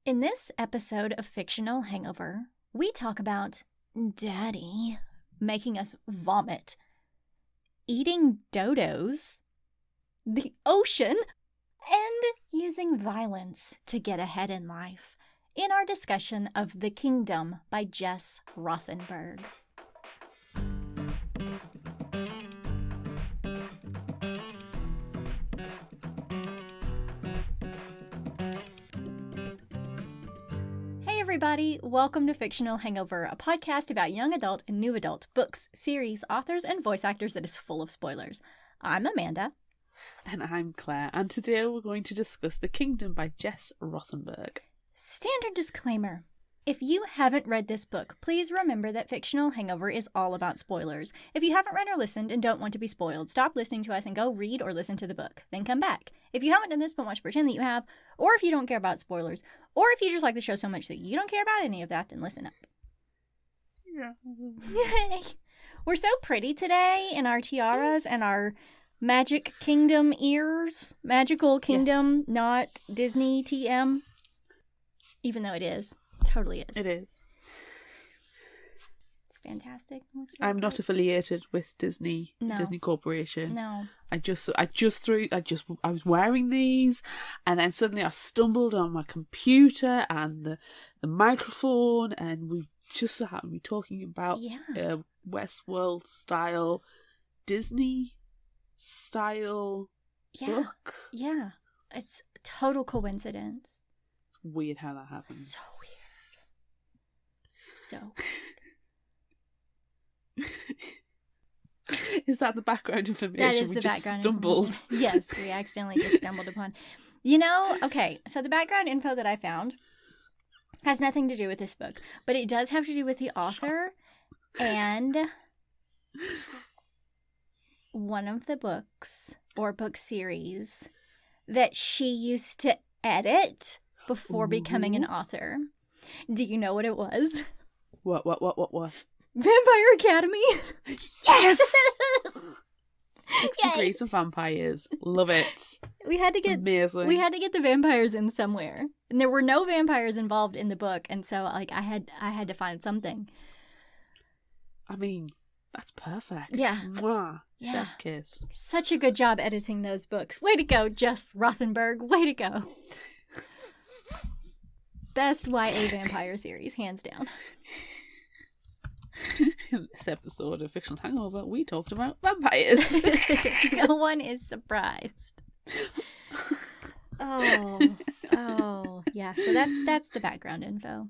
In this episode of Fictional Hangover, we talk about Daddy making us vomit, eating dodos, the ocean, and using violence to get ahead in life in our discussion of The Kingdom by Jess Rothenberg. Everybody, welcome to Fictional Hangover, a podcast about young adult and new adult books, series, authors, and voice actors that is full of spoilers. I'm Amanda. And I'm Claire, and today we're going to discuss The Kingdom by Jess Rothenberg. Standard disclaimer. If you haven't read this book, please remember that Fictional Hangover is all about spoilers. If you haven't read or listened and don't want to be spoiled, stop listening to us and go read or listen to the book. Then come back. If you haven't done this but want to pretend that you have, or if you don't care about spoilers, or if you just like the show so much that you don't care about any of that, then listen up. Yeah. Yay! We're so pretty today in our tiaras and our Magic Kingdom ears. Magical Kingdom, yes. Not Disney TM. Even though it is. Totally is. It is. It's fantastic. I'm not affiliated with Disney. No. Disney Corporation. No. I was wearing these, and then suddenly I stumbled on my computer and the microphone, and we just so happened to be talking about Westworld style, Disney style book. Yeah. It's a total coincidence. It's weird how that happened. So weird. So Is that the background information? That is the background stumbled. Yes, we accidentally just stumbled upon. You know, okay, so the background info that I found has nothing to do with this book, but it does have to do with the author and one of the books or book series that she used to edit before becoming an author. Do you know what it was? What? Vampire Academy. Yes! 6 Degrees of Vampires. Love it. We had to get amazing. We had to get the vampires in somewhere. And there were no vampires involved in the book, and so like I had to find something. I mean, that's perfect. Yeah. Mwah. Yeah. Chef's kiss. Such a good job editing those books. Way to go, Jess Rothenberg. Way to go. Best YA vampire series, hands down. In this episode of Fictional Hangover, we talked about vampires. No one is surprised. Oh, yeah. So that's the background info.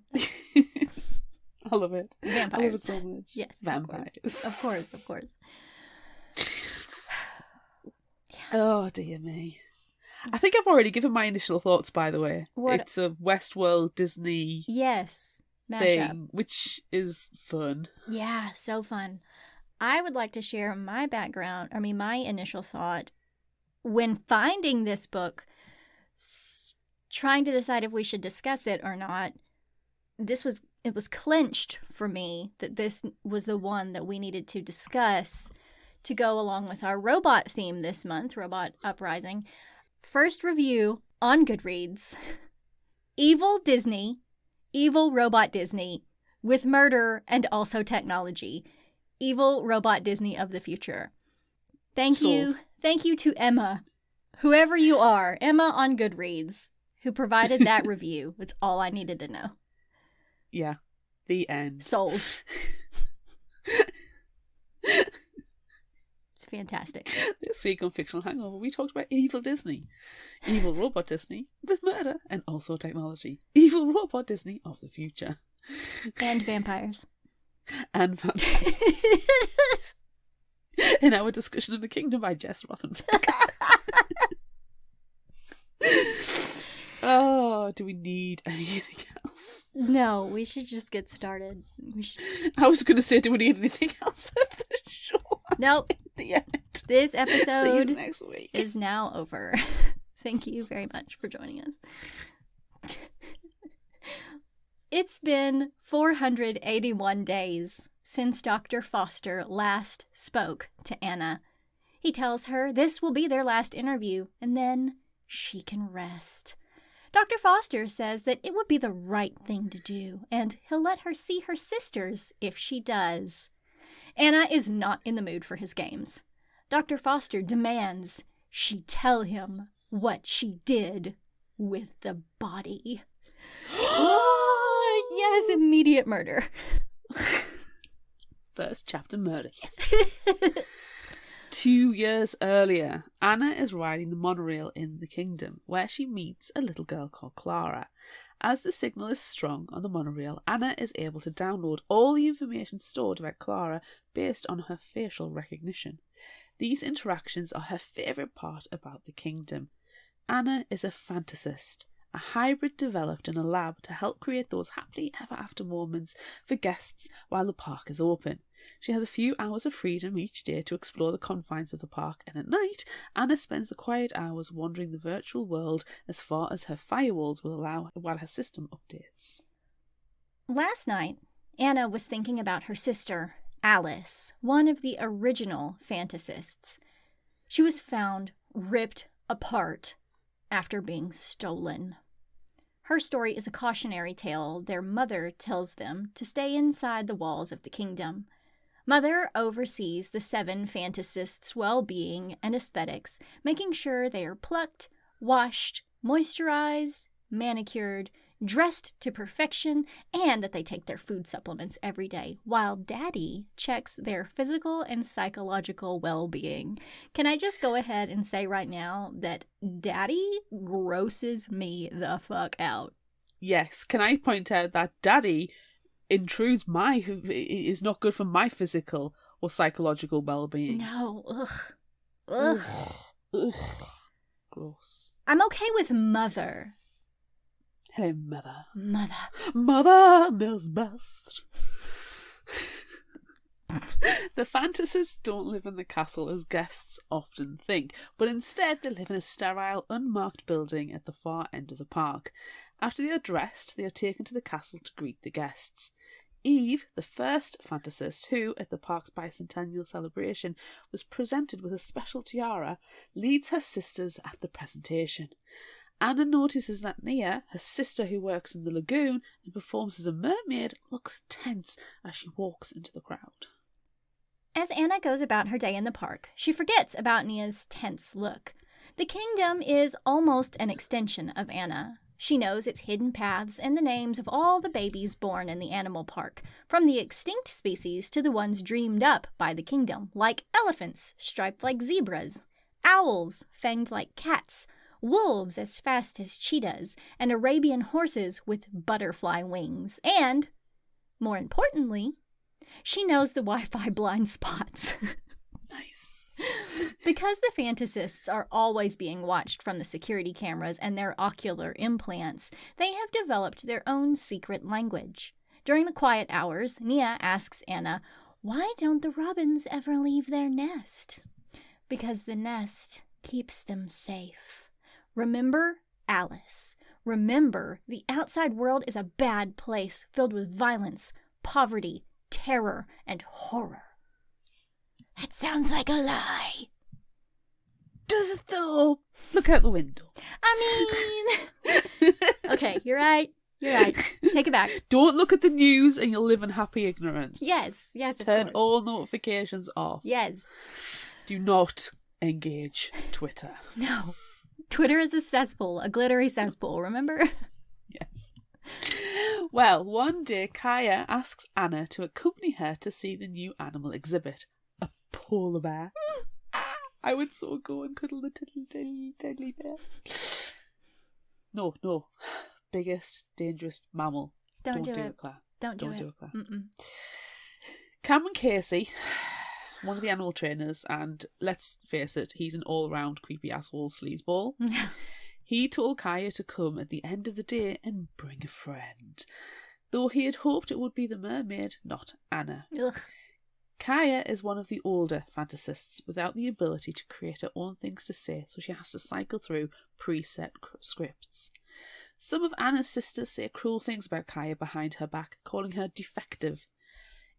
I love it. Vampires. I love it so much. Yes, vampires. Of course. Yeah. Oh dear me. I think I've already given my initial thoughts, by the way. What? It's a Westworld Disney thing, which is fun. Yeah, so fun. I would like to share my my initial thought when finding this book, trying to decide if we should discuss it or not. It was clinched for me that this was the one that we needed to discuss to go along with our robot theme this month, Robot Uprising. First review on Goodreads. Evil Disney, evil robot Disney, with murder and also technology. Evil robot Disney of the future. Thank you to Emma, whoever you are, Emma on Goodreads, who provided that review. That's all I needed to know. Yeah, the end. Sold. Fantastic. This week on Fictional Hangover, we talked about evil Disney. Evil robot Disney with murder and also technology. Evil robot Disney of the future. And vampires. In our discussion of The Kingdom by Jess Rothenberg. Oh, do we need anything else? No, we should just get started. I was going to say, do we need anything else after the show? Nope. The end. This episode See you next week. Is now over. Thank you very much for joining us. It's been 481 days since Dr. Foster last spoke to Anna. He tells her this will be their last interview, and then she can rest. Dr. Foster says that it would be the right thing to do, and he'll let her see her sisters if she does. Anna is not in the mood for his games. Dr. Foster demands she tell him what she did with the body. Yes, immediate murder. First chapter murder, yes. 2 years earlier, Anna is riding the monorail in the kingdom, where she meets a little girl called Clara. As the signal is strong on the monorail, Anna is able to download all the information stored about Clara based on her facial recognition. These interactions are her favourite part about the kingdom. Anna is a fantasist, a hybrid developed in a lab to help create those happily ever after moments for guests while the park is open. She has a few hours of freedom each day to explore the confines of the park, and at night, Anna spends the quiet hours wandering the virtual world as far as her firewalls will allow while her system updates. Last night, Anna was thinking about her sister, Alice, one of the original fantasists. She was found ripped apart after being stolen. Her story is a cautionary tale their mother tells them to stay inside the walls of the kingdom. Mother oversees the 7 fantasists' well-being and aesthetics, making sure they are plucked, washed, moisturized, manicured, dressed to perfection, and that they take their food supplements every day, while Daddy checks their physical and psychological well-being. Can I just go ahead and say right now that Daddy grosses me the fuck out? Yes, can I point out that Daddy is not good for my physical or psychological well-being. No, ugh. Ugh. Gross. I'm okay with Mother. Hello, Mother. Mother. Mother knows best. The fantasists don't live in the castle as guests often think, but instead they live in a sterile, unmarked building at the far end of the park. After they are dressed, they are taken to the castle to greet the guests. Eve, the first fantasist, who, at the park's bicentennial celebration, was presented with a special tiara, leads her sisters at the presentation. Anna notices that Nia, her sister who works in the lagoon and performs as a mermaid, looks tense as she walks into the crowd. As Anna goes about her day in the park, she forgets about Nia's tense look. The kingdom is almost an extension of Anna. She knows its hidden paths and the names of all the babies born in the animal park, from the extinct species to the ones dreamed up by the kingdom, like elephants striped like zebras, owls fanged like cats, wolves as fast as cheetahs, and Arabian horses with butterfly wings. And, more importantly, she knows the Wi-Fi blind spots. Nice. Because the fantasists are always being watched from the security cameras and their ocular implants, they have developed their own secret language. During the quiet hours, Nia asks Anna, "Why don't the robins ever leave their nest?" Because the nest keeps them safe. Remember Alice. Remember, the outside world is a bad place filled with violence, poverty, terror, and horror. That sounds like a lie. Does it though? Look out the window. I mean... Okay, you're right. You're right. Take it back. Don't look at the news and you'll live in happy ignorance. Yes, of Turn course. all notifications off. Yes. Do not engage Twitter. No. Twitter is a cesspool, a glittery cesspool, remember? Yes. Well, one day Kaya asks Anna to accompany her to see the new animal exhibit, a polar bear. I would so go and cuddle the tiddly bear. No. Biggest, dangerous mammal. Don't do it, Claire. Don't do it, Claire. Mm-mm. Cameron Casey, one of the animal trainers, and let's face it, he's an all-round creepy asshole sleazeball. He told Kaya to come at the end of the day and bring a friend, though he had hoped it would be the mermaid, not Anna. Ugh. Kaya is one of the older fantasists without the ability to create her own things to say, so she has to cycle through preset scripts. Some of Anna's sisters say cruel things about Kaya behind her back, calling her defective.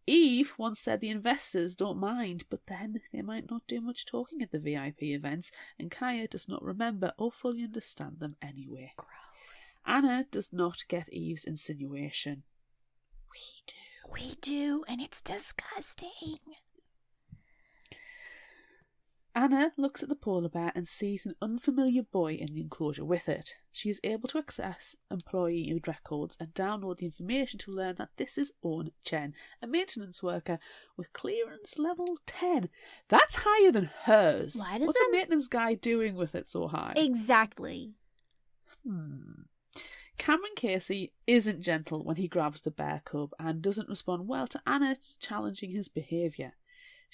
Eve once said the investors don't mind, but then they might not do much talking at the VIP events, and Kaya does not remember or fully understand them anyway. Gross. Anna does not get Eve's insinuation. We do, and it's disgusting. Anna looks at the polar bear and sees an unfamiliar boy in the enclosure with it. She is able to access employee records and download the information to learn that this is Owen Chen, a maintenance worker with clearance level 10. That's higher than hers. What's a maintenance guy doing with it so high? Exactly. Cameron Casey isn't gentle when he grabs the bear cub and doesn't respond well to Anna challenging his behaviour.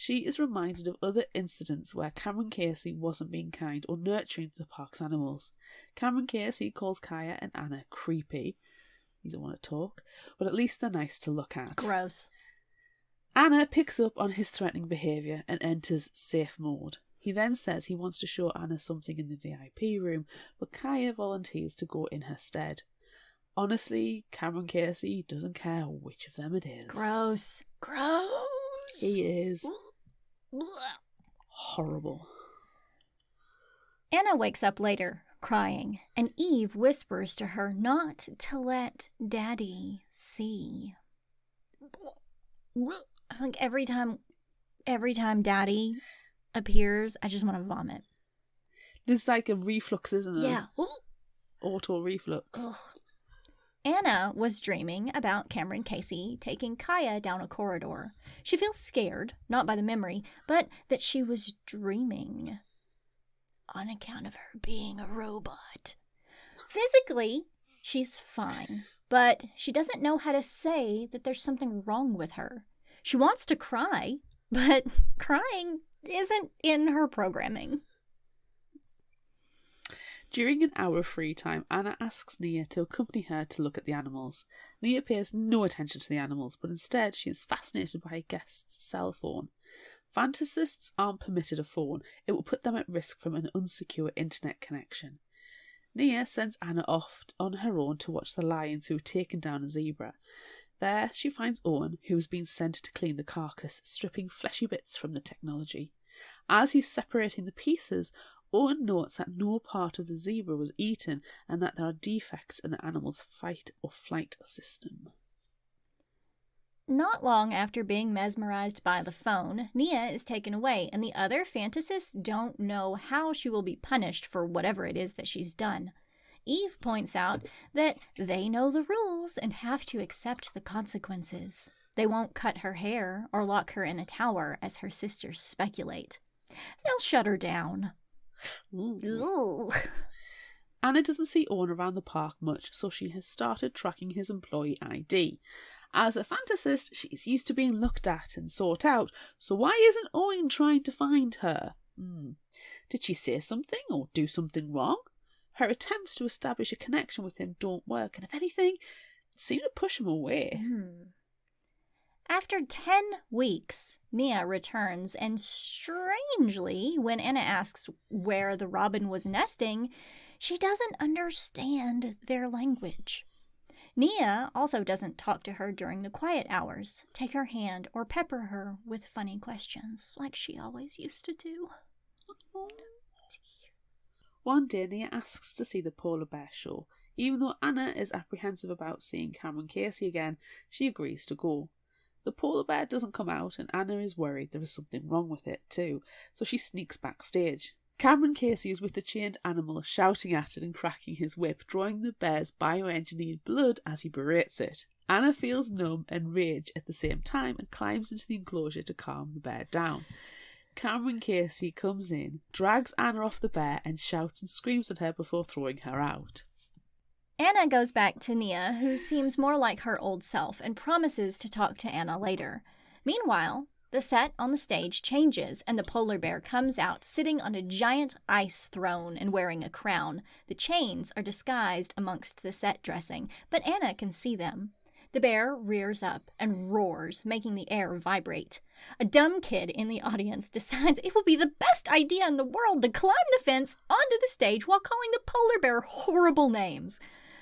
She is reminded of other incidents where Cameron Casey wasn't being kind or nurturing to the park's animals. Cameron Casey calls Kaya and Anna creepy. He doesn't want to talk, but at least they're nice to look at. Gross. Anna picks up on his threatening behaviour and enters safe mode. He then says he wants to show Anna something in the VIP room, but Kaya volunteers to go in her stead. Honestly, Cameron Casey doesn't care which of them it is. Gross. He is horrible. Anna wakes up later, crying, and Eve whispers to her not to let Daddy see. I think every time Daddy appears, I just want to vomit. There's like a reflux, isn't there? Yeah. Auto reflux. Ugh. Anna was dreaming about Cameron Casey taking Kaya down a corridor. She feels scared, not by the memory, but that she was dreaming on account of her being a robot. Physically, she's fine, but she doesn't know how to say that there's something wrong with her. She wants to cry, but crying isn't in her programming. During an hour of free time, Anna asks Nia to accompany her to look at the animals. Nia pays no attention to the animals, but instead she is fascinated by a guest's cell phone. Fantasists aren't permitted a phone. It will put them at risk from an unsecure internet connection. Nia sends Anna off on her own to watch the lions who have taken down a zebra. There she finds Owen, who has been sent to clean the carcass, stripping fleshy bits from the technology. As he's separating the pieces, Owen notes that no part of the zebra was eaten and that there are defects in the animal's fight or flight system. Not long after being mesmerized by the phone, Nia is taken away, and the other fantasists don't know how she will be punished for whatever it is that she's done. Eve points out that they know the rules and have to accept the consequences. They won't cut her hair or lock her in a tower, as her sisters speculate. They'll shut her down. Ooh. Anna doesn't see Owen around the park much, so she has started tracking his employee ID. As a fantasist, she's used to being looked at and sought out, so why isn't Owen trying to find her? Did she say something or do something wrong? Her attempts to establish a connection with him don't work, and if anything, seem to push him away. After 10 weeks, Nia returns, and strangely, when Anna asks where the robin was nesting, she doesn't understand their language. Nia also doesn't talk to her during the quiet hours, take her hand, or pepper her with funny questions, like she always used to do. One day, Nia asks to see the polar bear show. Even though Anna is apprehensive about seeing Cameron Casey again, she agrees to go. The polar bear doesn't come out, and Anna is worried there is something wrong with it too, so she sneaks backstage. Cameron Casey is with the chained animal, shouting at it and cracking his whip, drawing the bear's bioengineered blood as he berates it. Anna feels numb and rage at the same time and climbs into the enclosure to calm the bear down. Cameron Casey comes in, drags Anna off the bear, and shouts and screams at her before throwing her out. Anna goes back to Nia, who seems more like her old self, and promises to talk to Anna later. Meanwhile, the set on the stage changes, and the polar bear comes out sitting on a giant ice throne and wearing a crown. The chains are disguised amongst the set dressing, but Anna can see them. The bear rears up and roars, making the air vibrate. A dumb kid in the audience decides it will be the best idea in the world to climb the fence onto the stage while calling the polar bear horrible names.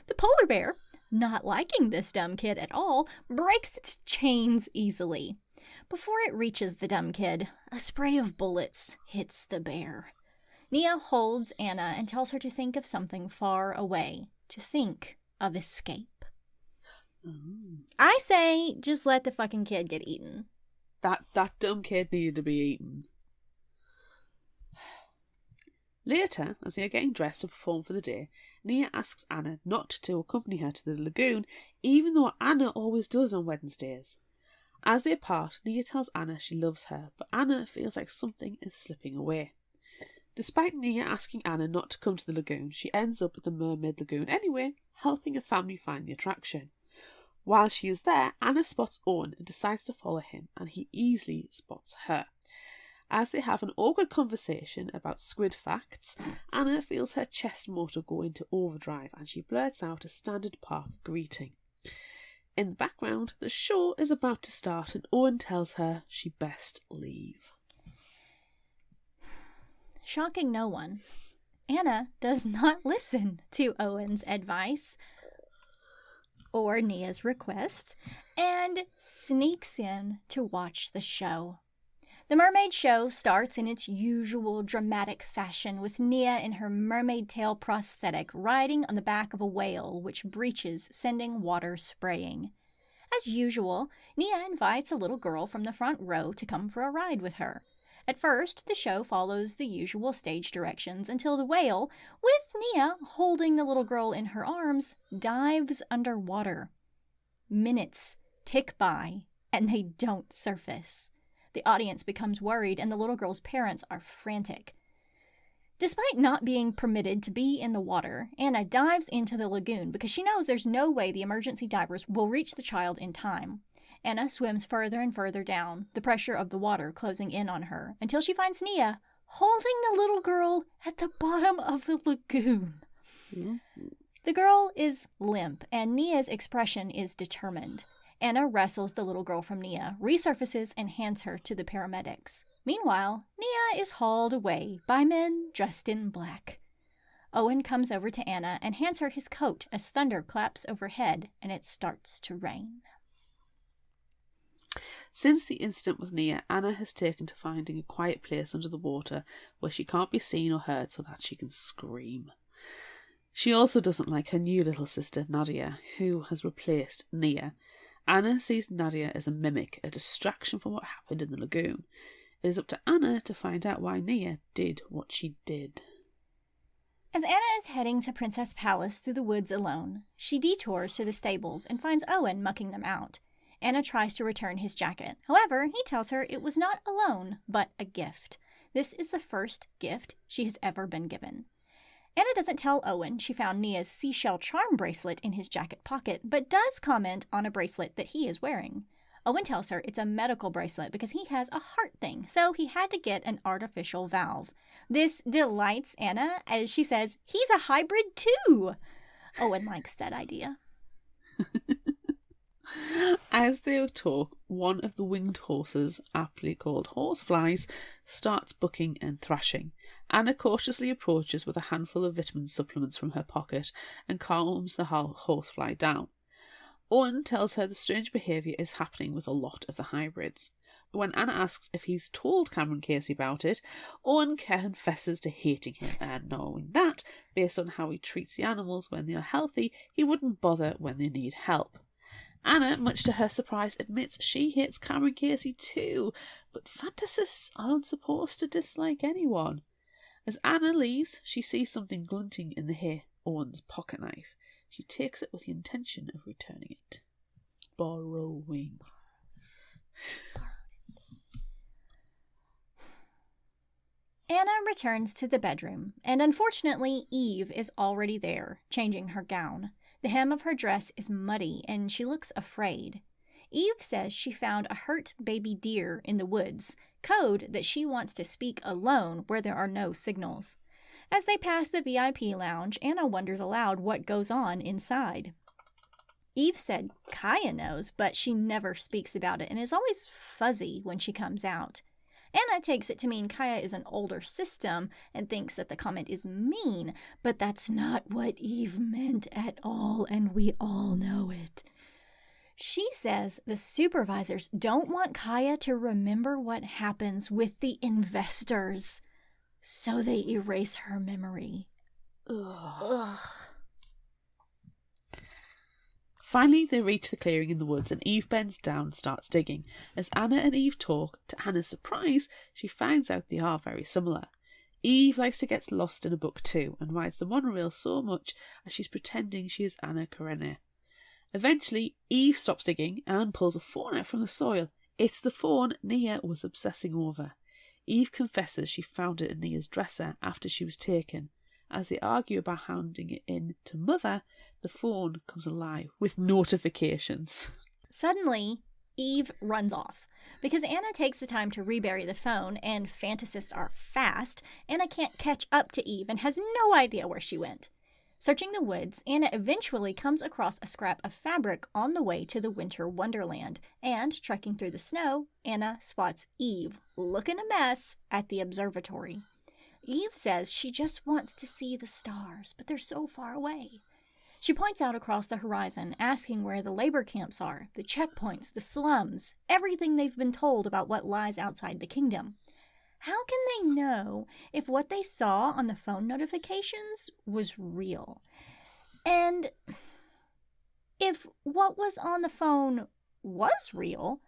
The polar bear, not liking this dumb kid at all, breaks its chains easily. Before it reaches the dumb kid, a spray of bullets hits the bear. Nia holds Anna and tells her to think of something far away. to think of escape. Ooh. I say just let the fucking kid get eaten. That dumb kid needed to be eaten. Later, as they are getting dressed to perform for the day, Nia asks Anna not to accompany her to the lagoon, even though Anna always does on Wednesdays. As they part, Nia tells Anna she loves her, but Anna feels like something is slipping away. Despite Nia asking Anna not to come to the lagoon, she ends up at the Mermaid Lagoon anyway, helping a family find the attraction. While she is there, Anna spots Owen and decides to follow him, and he easily spots her. As they have an awkward conversation about squid facts, Anna feels her chest motor go into overdrive and she blurts out a standard park greeting. In the background, the show is about to start and Owen tells her she best leave. Shocking no one, Anna does not listen to Owen's advice or Nia's request and sneaks in to watch the show. The mermaid show starts in its usual dramatic fashion with Nia in her mermaid tail prosthetic riding on the back of a whale which breaches, sending water spraying. As usual, Nia invites a little girl from the front row to come for a ride with her. At first, the show follows the usual stage directions until the whale, with Nia holding the little girl in her arms, dives underwater. Minutes tick by, and they don't surface. The audience becomes worried, and the little girl's parents are frantic. Despite not being permitted to be in the water, Anna dives into the lagoon because she knows there's no way the emergency divers will reach the child in time. Anna swims further and further down, the pressure of the water closing in on her, until she finds Nia holding the little girl at the bottom of the lagoon. The girl is limp, and Nia's expression is determined. Anna wrestles the little girl from Nia, resurfaces, and hands her to the paramedics. Meanwhile, Nia is hauled away by men dressed in black. Owen comes over to Anna and hands her his coat as thunder claps overhead and it starts to rain. Since the incident with Nia, Anna has taken to finding a quiet place under the water where she can't be seen or heard so that she can scream. She also doesn't like her new little sister, Nadia, who has replaced Nia. Anna sees Nadia as a mimic, a distraction from what happened in the lagoon. It is up to Anna to find out why Nia did what she did. As Anna is heading to Princess Palace through the woods alone, she detours to the stables and finds Owen mucking them out. Anna tries to return his jacket. However, he tells her it was not a loan, but a gift. This is the first gift she has ever been given. Anna doesn't tell Owen she found Nia's seashell charm bracelet in his jacket pocket, but does comment on a bracelet that he is wearing. Owen tells her it's a medical bracelet because he has a heart thing, so he had to get an artificial valve. This delights Anna as she says, he's a hybrid too! Owen likes that idea. As they talk, one of the winged horses, aptly called horseflies, starts bucking and thrashing. Anna cautiously approaches with a handful of vitamin supplements from her pocket and calms the horsefly down. Owen tells her the strange behaviour is happening with a lot of the hybrids. When Anna asks if he's told Cameron Casey about it, Owen confesses to hating him and knowing that, based on how he treats the animals when they are healthy, he wouldn't bother when they need help. Anna, much to her surprise, admits she hates Cameron Casey too, but fantasists aren't supposed to dislike anyone. As Anna leaves, she sees something glinting in the hay, Owen's pocket knife. She takes it with the intention of returning it. Borrowing. Anna returns to the bedroom, and unfortunately Eve is already there, changing her gown. The hem of her dress is muddy, and she looks afraid. Eve says she found a hurt baby deer in the woods, code that she wants to speak alone where there are no signals. As they pass the VIP lounge, Anna wonders aloud what goes on inside. Eve said Kaya knows, but she never speaks about it and is always fuzzy when she comes out. Anna takes it to mean Kaya is an older system and thinks that the comment is mean, but that's not what Eve meant at all, and we all know it. She says the supervisors don't want Kaya to remember what happens with the investors, so they erase her memory. Ugh. Finally, they reach the clearing in the woods and Eve bends down and starts digging. As Anna and Eve talk, to Anna's surprise, she finds out they are very similar. Eve likes to get lost in a book too and rides the monorail so much as she's pretending she is Anna Karenina. Eventually, Eve stops digging and pulls a fawn out from the soil. It's the fawn Nia was obsessing over. Eve confesses she found it in Nia's dresser after she was taken. As they argue about handing it in to Mother, the phone comes alive with notifications. Suddenly, Eve runs off. Because Anna takes the time to rebury the phone and fantasists are fast, Anna can't catch up to Eve and has no idea where she went. Searching the woods, Anna eventually comes across a scrap of fabric on the way to the winter wonderland, and trekking through the snow, Anna spots Eve, looking a mess, at the observatory. Eve says she just wants to see the stars, but they're so far away. She points out across the horizon, asking where the labor camps are, the checkpoints, the slums, everything they've been told about what lies outside the kingdom. How can they know if what they saw on the phone notifications was real? And if what was on the phone was real,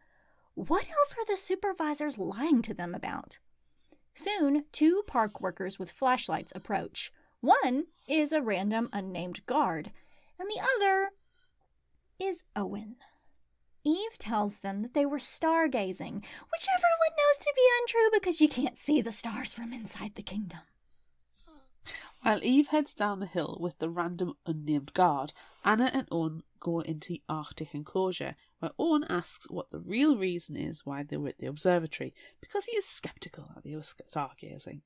what else are the supervisors lying to them about? Soon, 2 park workers with flashlights approach. One is a random unnamed guard, and the other is Owen. Eve tells them that they were stargazing, which everyone knows to be untrue because you can't see the stars from inside the kingdom. While Eve heads down the hill with the random unnamed guard, Anna and Owen go into the Arctic enclosure, where Owen asks what the real reason is why they were at the observatory, because he is sceptical that they were stargazing.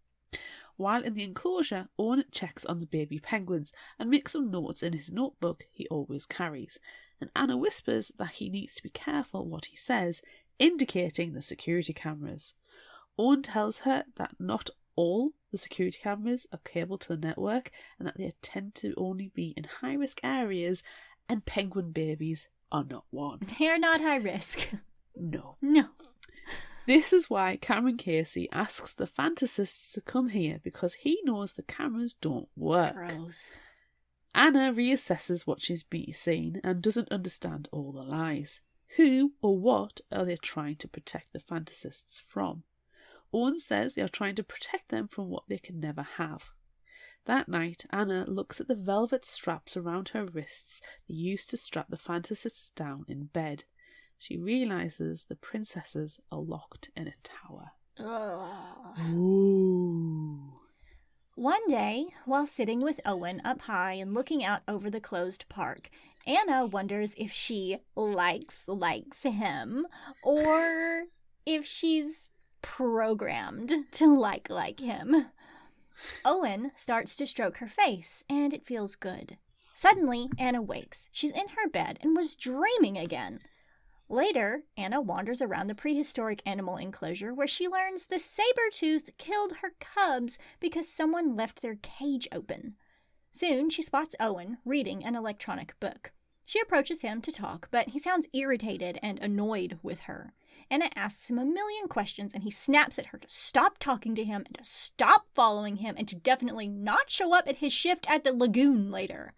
While in the enclosure, Owen checks on the baby penguins and makes some notes in his notebook he always carries, and Anna whispers that he needs to be careful what he says, indicating the security cameras. Owen tells her that not all the security cameras are cabled to the network and that they tend to only be in high-risk areas, and penguin babies are not one. They're not high risk. No. No. This is why Cameron Casey asks the fantasists to come here, because he knows the cameras don't work. Gross. Anna reassesses what she's been seeing and doesn't understand all the lies. Who or what are they trying to protect the fantasists from? Owen says they are trying to protect them from what they can never have. That night, Anna looks at the velvet straps around her wrists they used to strap the fantasists down in bed. She realises the princesses are locked in a tower. Ugh. Ooh. One day, while sitting with Owen up high and looking out over the closed park, Anna wonders if she likes him, or if she's programmed to like him. Owen starts to stroke her face, and it feels good. Suddenly, Anna wakes. She's in her bed and was dreaming again. Later, Anna wanders around the prehistoric animal enclosure where she learns the saber-tooth killed her cubs because someone left their cage open. Soon, she spots Owen reading an electronic book. She approaches him to talk, but he sounds irritated and annoyed with her. Anna asks him a million questions, and he snaps at her to stop talking to him and to stop following him and to definitely not show up at his shift at the lagoon later.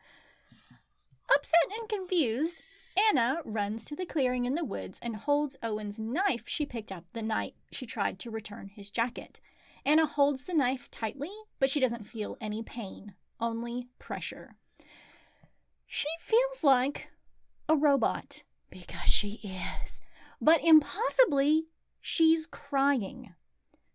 Upset and confused, Anna runs to the clearing in the woods and holds Owen's knife she picked up the night she tried to return his jacket. Anna holds the knife tightly, but she doesn't feel any pain, only pressure. She feels like a robot, because she is, but impossibly, she's crying.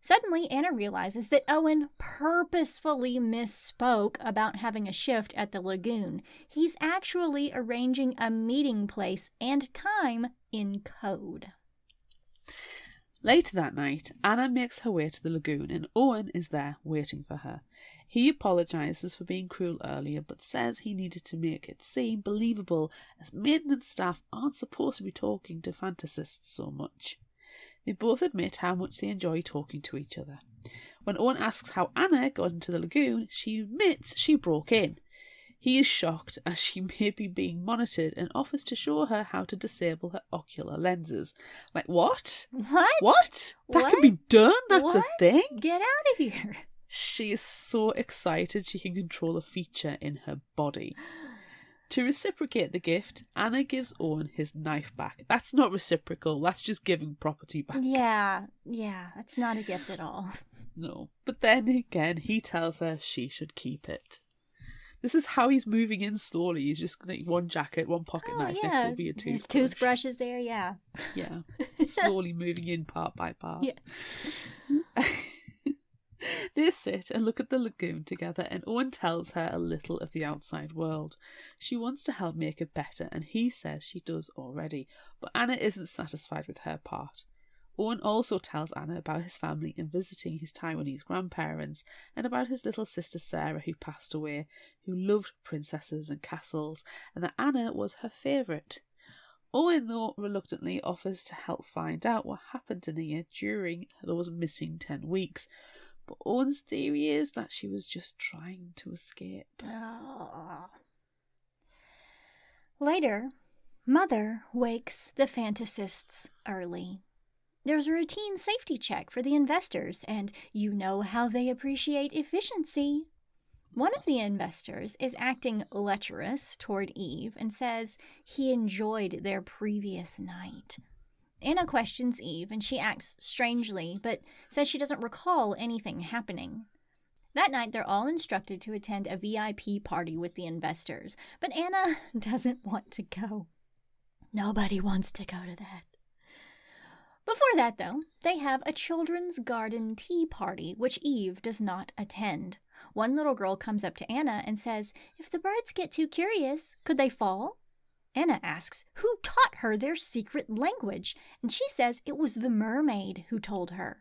Suddenly, Anna realizes that Owen purposefully misspoke about having a shift at the lagoon. He's actually arranging a meeting place and time in code. Later that night, Anna makes her way to the lagoon and Owen is there waiting for her. He apologises for being cruel earlier, but says he needed to make it seem believable, as maintenance staff aren't supposed to be talking to fantasists so much. They both admit how much they enjoy talking to each other. When Owen asks how Anna got into the lagoon, she admits she broke in. He is shocked as she may be being monitored and offers to show her how to disable her ocular lenses. Like, what? What? That can be done? That's what? A thing? Get out of here. She is so excited she can control a feature in her body. To reciprocate the gift, Anna gives Owen his knife back. That's not reciprocal, that's just giving property back. Yeah, that's not a gift at all. No, but then again, he tells her she should keep it. This is how he's moving in slowly. He's just like one jacket, one pocket knife, next will be a toothbrush. His toothbrush is there, yeah. Yeah, slowly moving in part by part. Yeah. They sit and look at the lagoon together, and Owen tells her a little of the outside world. She wants to help make it better, and he says she does already, but Anna isn't satisfied with her part. Owen also tells Anna about his family and visiting his Taiwanese grandparents, and about his little sister Sarah who passed away, who loved princesses and castles, and that Anna was her favourite. Owen, though, reluctantly offers to help find out what happened to Nia during those missing 10 weeks. But Owen's theory is that she was just trying to escape. Oh. Later, Mother wakes the fantasists early. There's a routine safety check for the investors, and you know how they appreciate efficiency. One of the investors is acting lecherous toward Eve and says he enjoyed their previous night. Anna questions Eve, and she acts strangely, but says she doesn't recall anything happening. That night, they're all instructed to attend a VIP party with the investors, but Anna doesn't want to go. Nobody wants to go to that. Before that, though, they have a children's garden tea party, which Eve does not attend. One little girl comes up to Anna and says, if the birds get too curious, could they fall? Anna asks who taught her their secret language, and she says it was the mermaid who told her.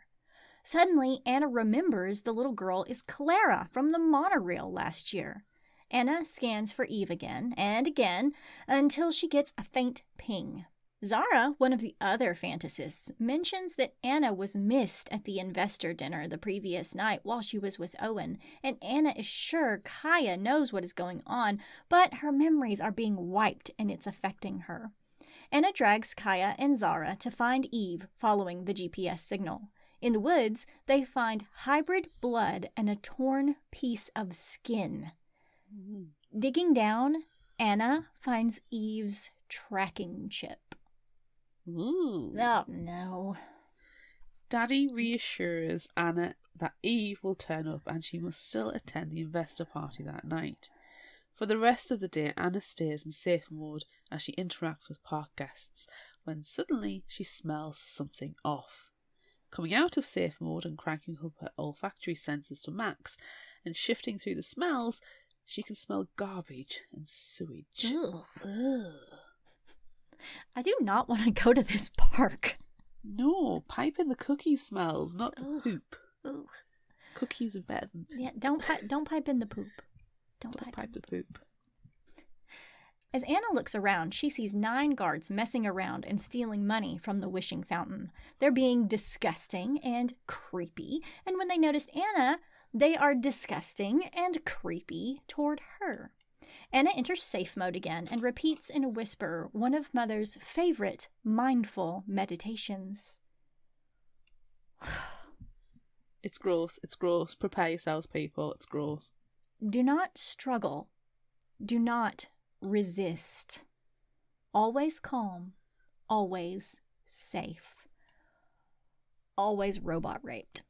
Suddenly, Anna remembers the little girl is Clara from the monorail last year. Anna scans for Eve again and again until she gets a faint ping. Zara, one of the other fantasists, mentions that Anna was missed at the investor dinner the previous night while she was with Owen, and Anna is sure Kaya knows what is going on, but her memories are being wiped and it's affecting her. Anna drags Kaya and Zara to find Eve following the GPS signal. In the woods, they find hybrid blood and a torn piece of skin. Digging down, Anna finds Eve's tracking chip. Ooh. Oh, no. Daddy reassures Anna that Eve will turn up and she must still attend the investor party that night. For the rest of the day, Anna stays in safe mode as she interacts with park guests, when suddenly she smells something off. Coming out of safe mode and cranking up her olfactory senses to max, and shifting through the smells, she can smell garbage and sewage. Ugh. Ugh. I do not want to go to this park. No, pipe in the cookie smells, not the poop. Ugh. Cookies are better than poop. Yeah, don't pipe in the poop. Don't pipe the poop. As Anna looks around, she sees 9 guards messing around and stealing money from the wishing fountain. They're being disgusting and creepy, and when they noticed Anna, they are disgusting and creepy toward her. Anna enters safe mode again and repeats in a whisper one of Mother's favorite mindful meditations. It's gross. It's gross. Prepare yourselves, people. It's gross. Do not struggle. Do not resist. Always calm. Always safe. Always robot raped.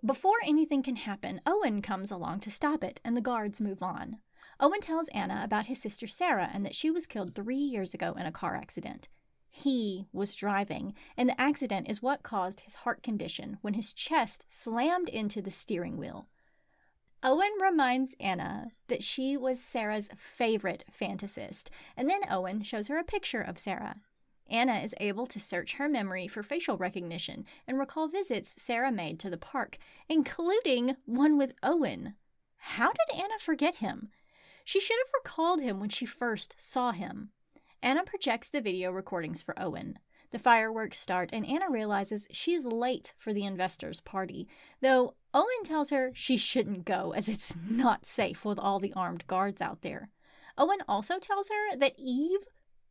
Before anything can happen, Owen comes along to stop it, and the guards move on. Owen tells Anna about his sister Sarah and that she was killed 3 years ago in a car accident. He was driving, and the accident is what caused his heart condition when his chest slammed into the steering wheel. Owen reminds Anna that she was Sarah's favorite fantasist, and then Owen shows her a picture of Sarah. Anna is able to search her memory for facial recognition and recall visits Sarah made to the park, including one with Owen. How did Anna forget him? She should have recalled him when she first saw him. Anna projects the video recordings for Owen. The fireworks start, and Anna realizes she's late for the investors' party, though Owen tells her she shouldn't go as it's not safe with all the armed guards out there. Owen also tells her that Eve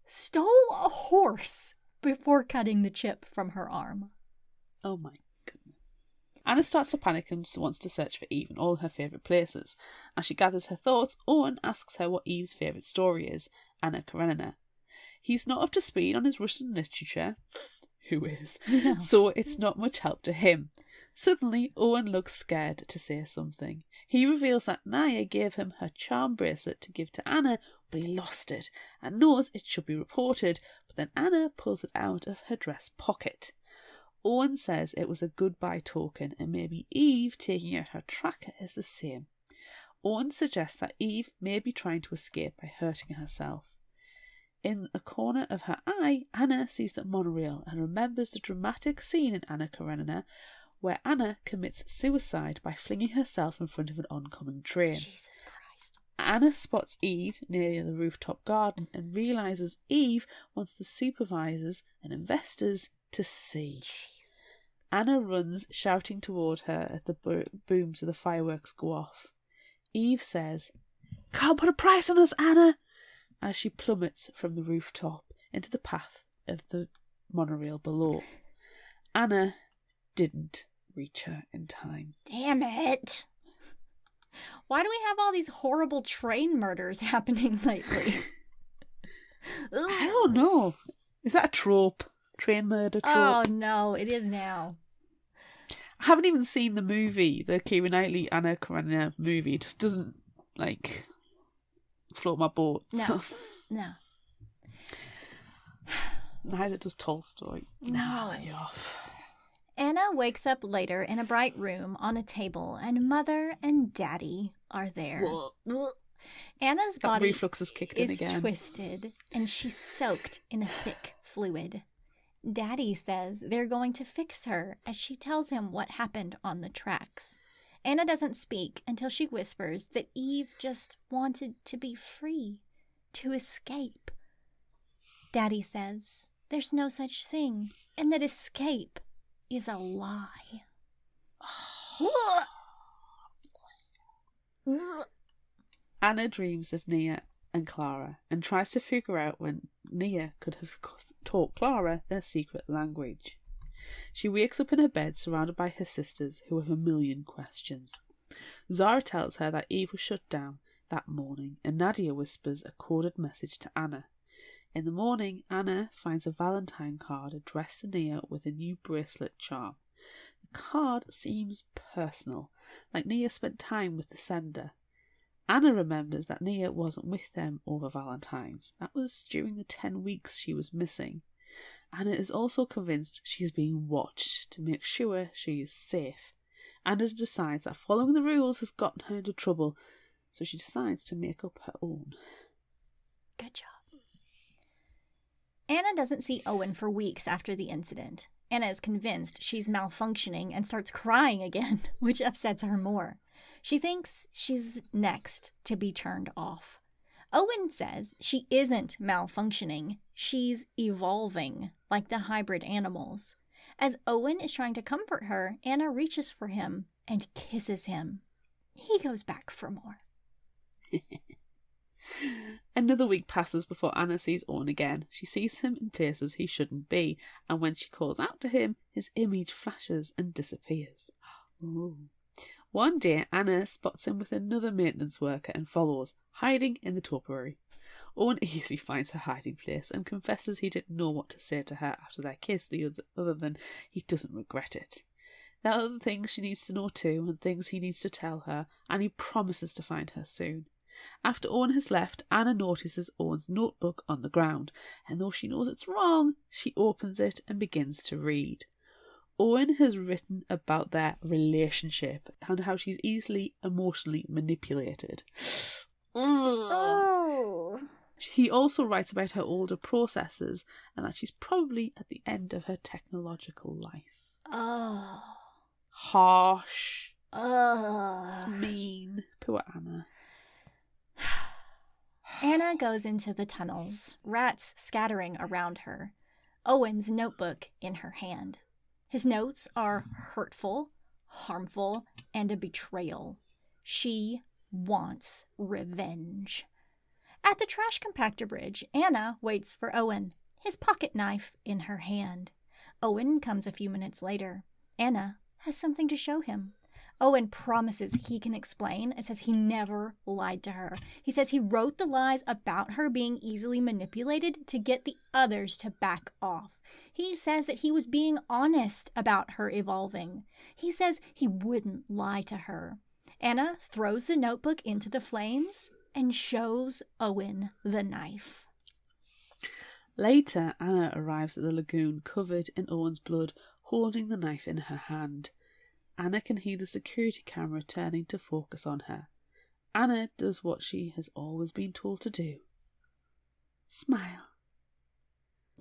stole a horse before cutting the chip from her arm. Oh my goodness. Anna starts to panic and wants to search for Eve in all her favourite places. As she gathers her thoughts, Owen asks her what Eve's favourite story is, Anna Karenina. He's not up to speed on his Russian literature. Who is? No. So it's not much help to him. Suddenly, Owen looks scared to say something. He reveals that Naya gave him her charm bracelet to give to Anna, but he lost it and knows it should be reported, but then Anna pulls it out of her dress pocket. Owen says it was a goodbye token and maybe Eve taking out her tracker is the same. Owen suggests that Eve may be trying to escape by hurting herself. In a corner of her eye, Anna sees the monorail and remembers the dramatic scene in Anna Karenina where Anna commits suicide by flinging herself in front of an oncoming train. Jesus Christ. Anna spots Eve near the rooftop garden and realises Eve wants the supervisors and investors to see. Jeez. Anna runs, shouting toward her as the booms of the fireworks go off. Eve says, "Can't put a price on us, Anna," as she plummets from the rooftop into the path of the monorail below. Anna didn't reach her in time. Damn it. Why do we have all these horrible train murders happening lately? I don't know. Is that a trope? Train murder trope? Oh no, it is now. I haven't even seen the movie, the Keira Knightley Anna Karenina movie. It just doesn't, float my boat. No. So. No. Neither does Tolstoy. No. You're off. Anna wakes up later in a bright room on a table, and Mother and Daddy are there. Anna's body reflux is kicked in again. Twisted, and she's soaked in a thick fluid. Daddy says they're going to fix her as she tells him what happened on the tracks. Anna doesn't speak until she whispers that Eve just wanted to be free, to escape. Daddy says there's no such thing, and that escape is a lie. Anna dreams of Nia and Clara and tries to figure out when Nia could have taught Clara their secret language. She wakes up in her bed surrounded by her sisters who have a million questions. Zara tells her that Eve was shut down that morning and Nadia whispers a coded message to Anna. In the morning, Anna finds a Valentine card addressed to Nia with a new bracelet charm. The card seems personal, like Nia spent time with the sender. Anna remembers that Nia wasn't with them over Valentine's. That was during the 10 weeks she was missing. Anna is also convinced she is being watched to make sure she is safe. Anna decides that following the rules has gotten her into trouble, so she decides to make up her own. Good job. Anna doesn't see Owen for weeks after the incident. Anna is convinced she's malfunctioning and starts crying again, which upsets her more. She thinks she's next to be turned off. Owen says she isn't malfunctioning, she's evolving, like the hybrid animals. As Owen is trying to comfort her, Anna reaches for him and kisses him. He goes back for more. Another week passes before Anna sees Owen again. She sees him in places he shouldn't be, and when she calls out to him, his image flashes and disappears. Ooh. One day, Anna spots him with another maintenance worker and follows, hiding in the topiary. Owen easily finds her hiding place and confesses he didn't know what to say to her after their kiss, other than he doesn't regret it. There are other things she needs to know too, and things he needs to tell her, and he promises to find her soon. After Owen has left, Anna notices Owen's notebook on the ground, and though she knows it's wrong, she opens it and begins to read. Owen has written about their relationship and how she's easily emotionally manipulated. Oh. He also writes about her older processes and that she's probably at the end of her technological life. Oh. Harsh. Oh. It's mean. Poor Anna. Anna goes into the tunnels, rats scattering around her, Owen's notebook in her hand. His notes are hurtful, harmful, and a betrayal. She wants revenge. At the trash compactor bridge, Anna waits for Owen, his pocket knife in her hand. Owen comes a few minutes later. Anna has something to show him. Owen promises he can explain and says he never lied to her. He says he wrote the lies about her being easily manipulated to get the others to back off. He says that he was being honest about her evolving. He says he wouldn't lie to her. Anna throws the notebook into the flames and shows Owen the knife. Later, Anna arrives at the lagoon covered in Owen's blood, holding the knife in her hand. Anna can hear the security camera turning to focus on her. Anna does what she has always been told to do. Smile.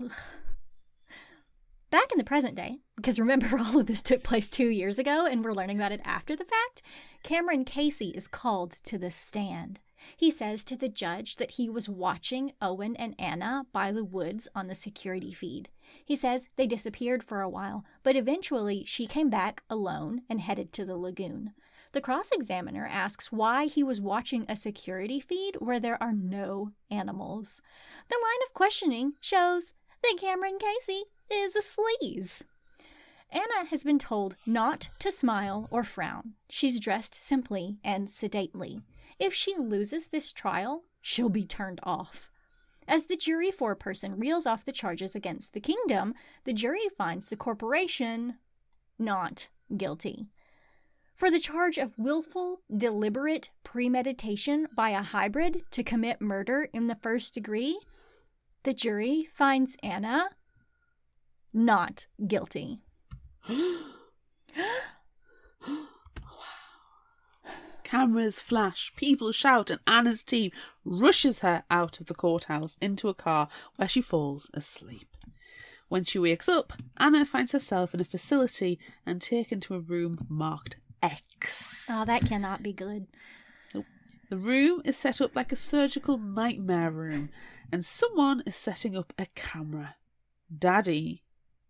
Ugh. Back in the present day, because remember all of this took place 2 years ago and we're learning about it after the fact, Cameron Casey is called to the stand. He says to the judge that he was watching Owen and Anna by the woods on the security feed. He says they disappeared for a while, but eventually she came back alone and headed to the lagoon. The cross-examiner asks why he was watching a security feed where there are no animals. The line of questioning shows that Cameron Casey is a sleaze. Anna has been told not to smile or frown. She's dressed simply and sedately. If she loses this trial, she'll be turned off. As the jury foreperson reels off the charges against the kingdom, the jury finds the corporation not guilty. For the charge of willful, deliberate premeditation by a hybrid to commit murder in the first degree, the jury finds Anna not guilty. Cameras flash, people shout, and Anna's team rushes her out of the courthouse into a car where she falls asleep. When she wakes up, Anna finds herself in a facility and taken to a room marked X. Oh, that cannot be good. Nope. The room is set up like a surgical nightmare room, and someone is setting up a camera. Daddy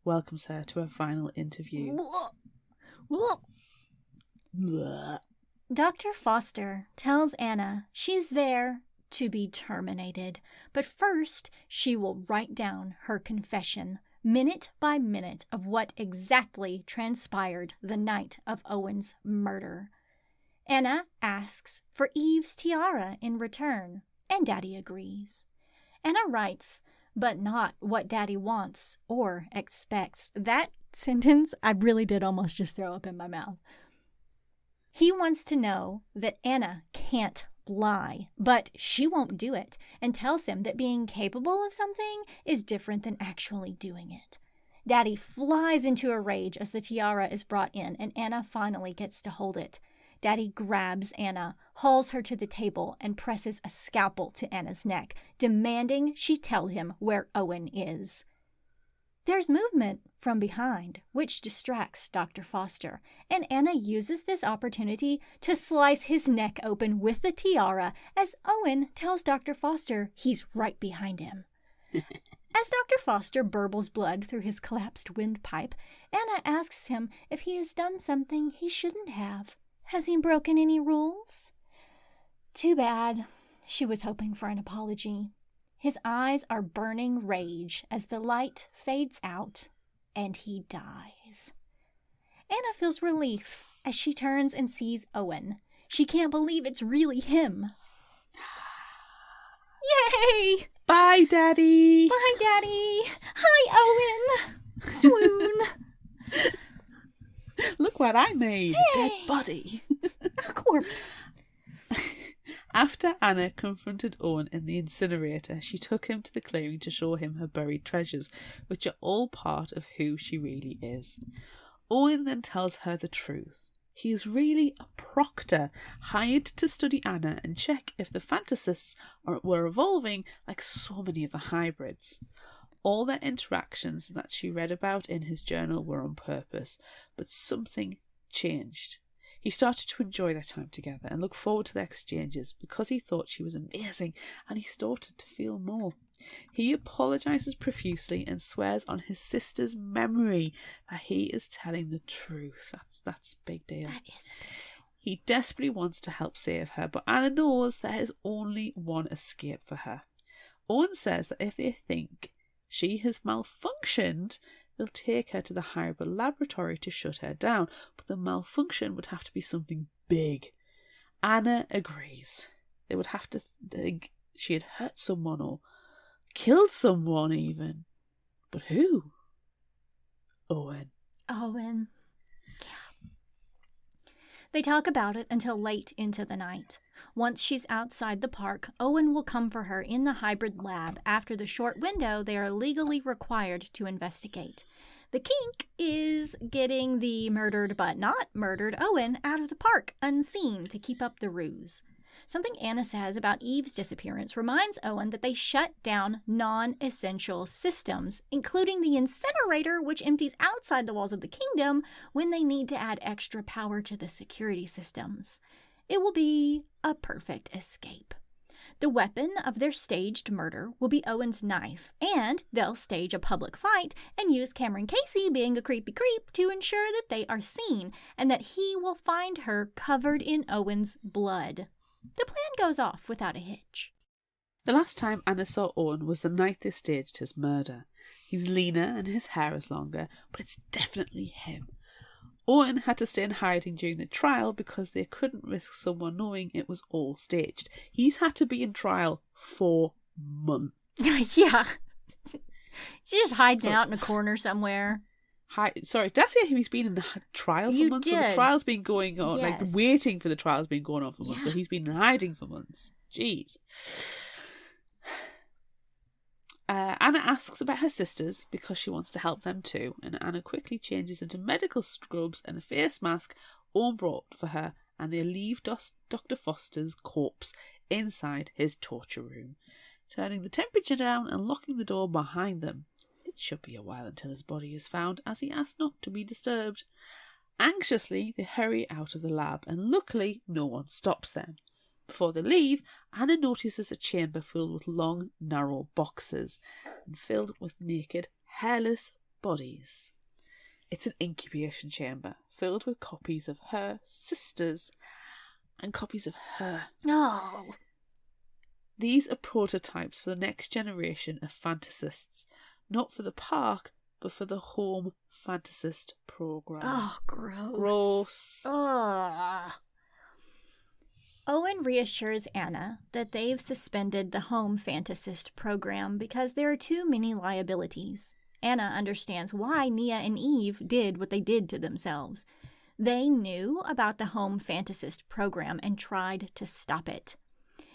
welcomes her to her final interview. Blah. Dr. Foster tells Anna she's there to be terminated, but first she will write down her confession, minute by minute, of what exactly transpired the night of Owen's murder. Anna asks for Eve's tiara in return, and Daddy agrees. Anna writes, but not what Daddy wants or expects. That sentence, I really did almost just throw up in my mouth. He wants to know that Anna can't lie, but she won't do it, and tells him that being capable of something is different than actually doing it. Daddy flies into a rage as the tiara is brought in, and Anna finally gets to hold it. Daddy grabs Anna, hauls her to the table, and presses a scalpel to Anna's neck, demanding she tell him where Owen is. There's movement from behind, which distracts Dr. Foster, and Anna uses this opportunity to slice his neck open with the tiara as Owen tells Dr. Foster he's right behind him. As Dr. Foster burbles blood through his collapsed windpipe, Anna asks him if he has done something he shouldn't have. Has he broken any rules? Too bad. She was hoping for an apology. His eyes are burning rage as the light fades out and he dies. Anna feels relief as she turns and sees Owen. She can't believe it's really him. Yay! Bye, Daddy! Bye, Daddy! Hi, Owen! Swoon! Look what I made! Hey. A dead body! A corpse! After Anna confronted Owen in the incinerator, she took him to the clearing to show him her buried treasures, which are all part of who she really is. Owen then tells her the truth. He is really a proctor, hired to study Anna and check if the fantasists were evolving like so many of the hybrids. All their interactions that she read about in his journal were on purpose, but something changed. He started to enjoy their time together and look forward to their exchanges because he thought she was amazing, and he started to feel more. He apologises profusely and swears on his sister's memory that he is telling the truth. That's a big deal. That is a big deal. He desperately wants to help save her, but Anna knows there is only one escape for her. Owen says that if they think she has malfunctioned, they'll take her to the hybrid laboratory to shut her down, but the malfunction would have to be something big. Anna agrees. They would have to think she had hurt someone or killed someone even. But who? Owen. Owen. Yeah. They talk about it until late into the night. Once she's outside the park, Owen will come for her in the hybrid lab after the short window they are legally required to investigate. The kink is getting the murdered but not murdered Owen out of the park unseen to keep up the ruse. Something Anna says about Eve's disappearance reminds Owen that they shut down non-essential systems, including the incinerator, which empties outside the walls of the kingdom when they need to add extra power to the security systems. It will be a perfect escape. The weapon of their staged murder will be Owen's knife, and they'll stage a public fight and use Cameron Casey being a creepy creep to ensure that they are seen and that he will find her covered in Owen's blood. The plan goes off without a hitch. The last time Anna saw Owen was the night they staged his murder. He's leaner and his hair is longer, but it's definitely him. Owen had to stay in hiding during the trial because they couldn't risk someone knowing it was all staged. He's had to be in trial for months. Yeah. She's just hiding out in a corner somewhere. Sorry, did I say he's been in trial for months? Did. So the trial's been going on, Yes. like waiting for the trial's been going on for months. So he's been in hiding for months. Jeez. Anna asks about her sisters because she wants to help them too, and Anna quickly changes into medical scrubs and a face mask Owen brought for her, and they leave Dr. Foster's corpse inside his torture room, turning the temperature down and locking the door behind them. It should be a while until his body is found, as he asked not to be disturbed. Anxiously, they hurry out of the lab, and luckily no one stops them. Before they leave, Anna notices a chamber filled with long, narrow boxes and filled with naked, hairless bodies. It's an incubation chamber filled with copies of her sisters and copies of her. Oh. These are prototypes for the next generation of fantasists, not for the park, but for the home fantasist program. Oh, gross. Gross. Ugh. Owen reassures Anna that they've suspended the home fantasist program because there are too many liabilities. Anna understands why Nia and Eve did what they did to themselves. They knew about the home fantasist program and tried to stop it.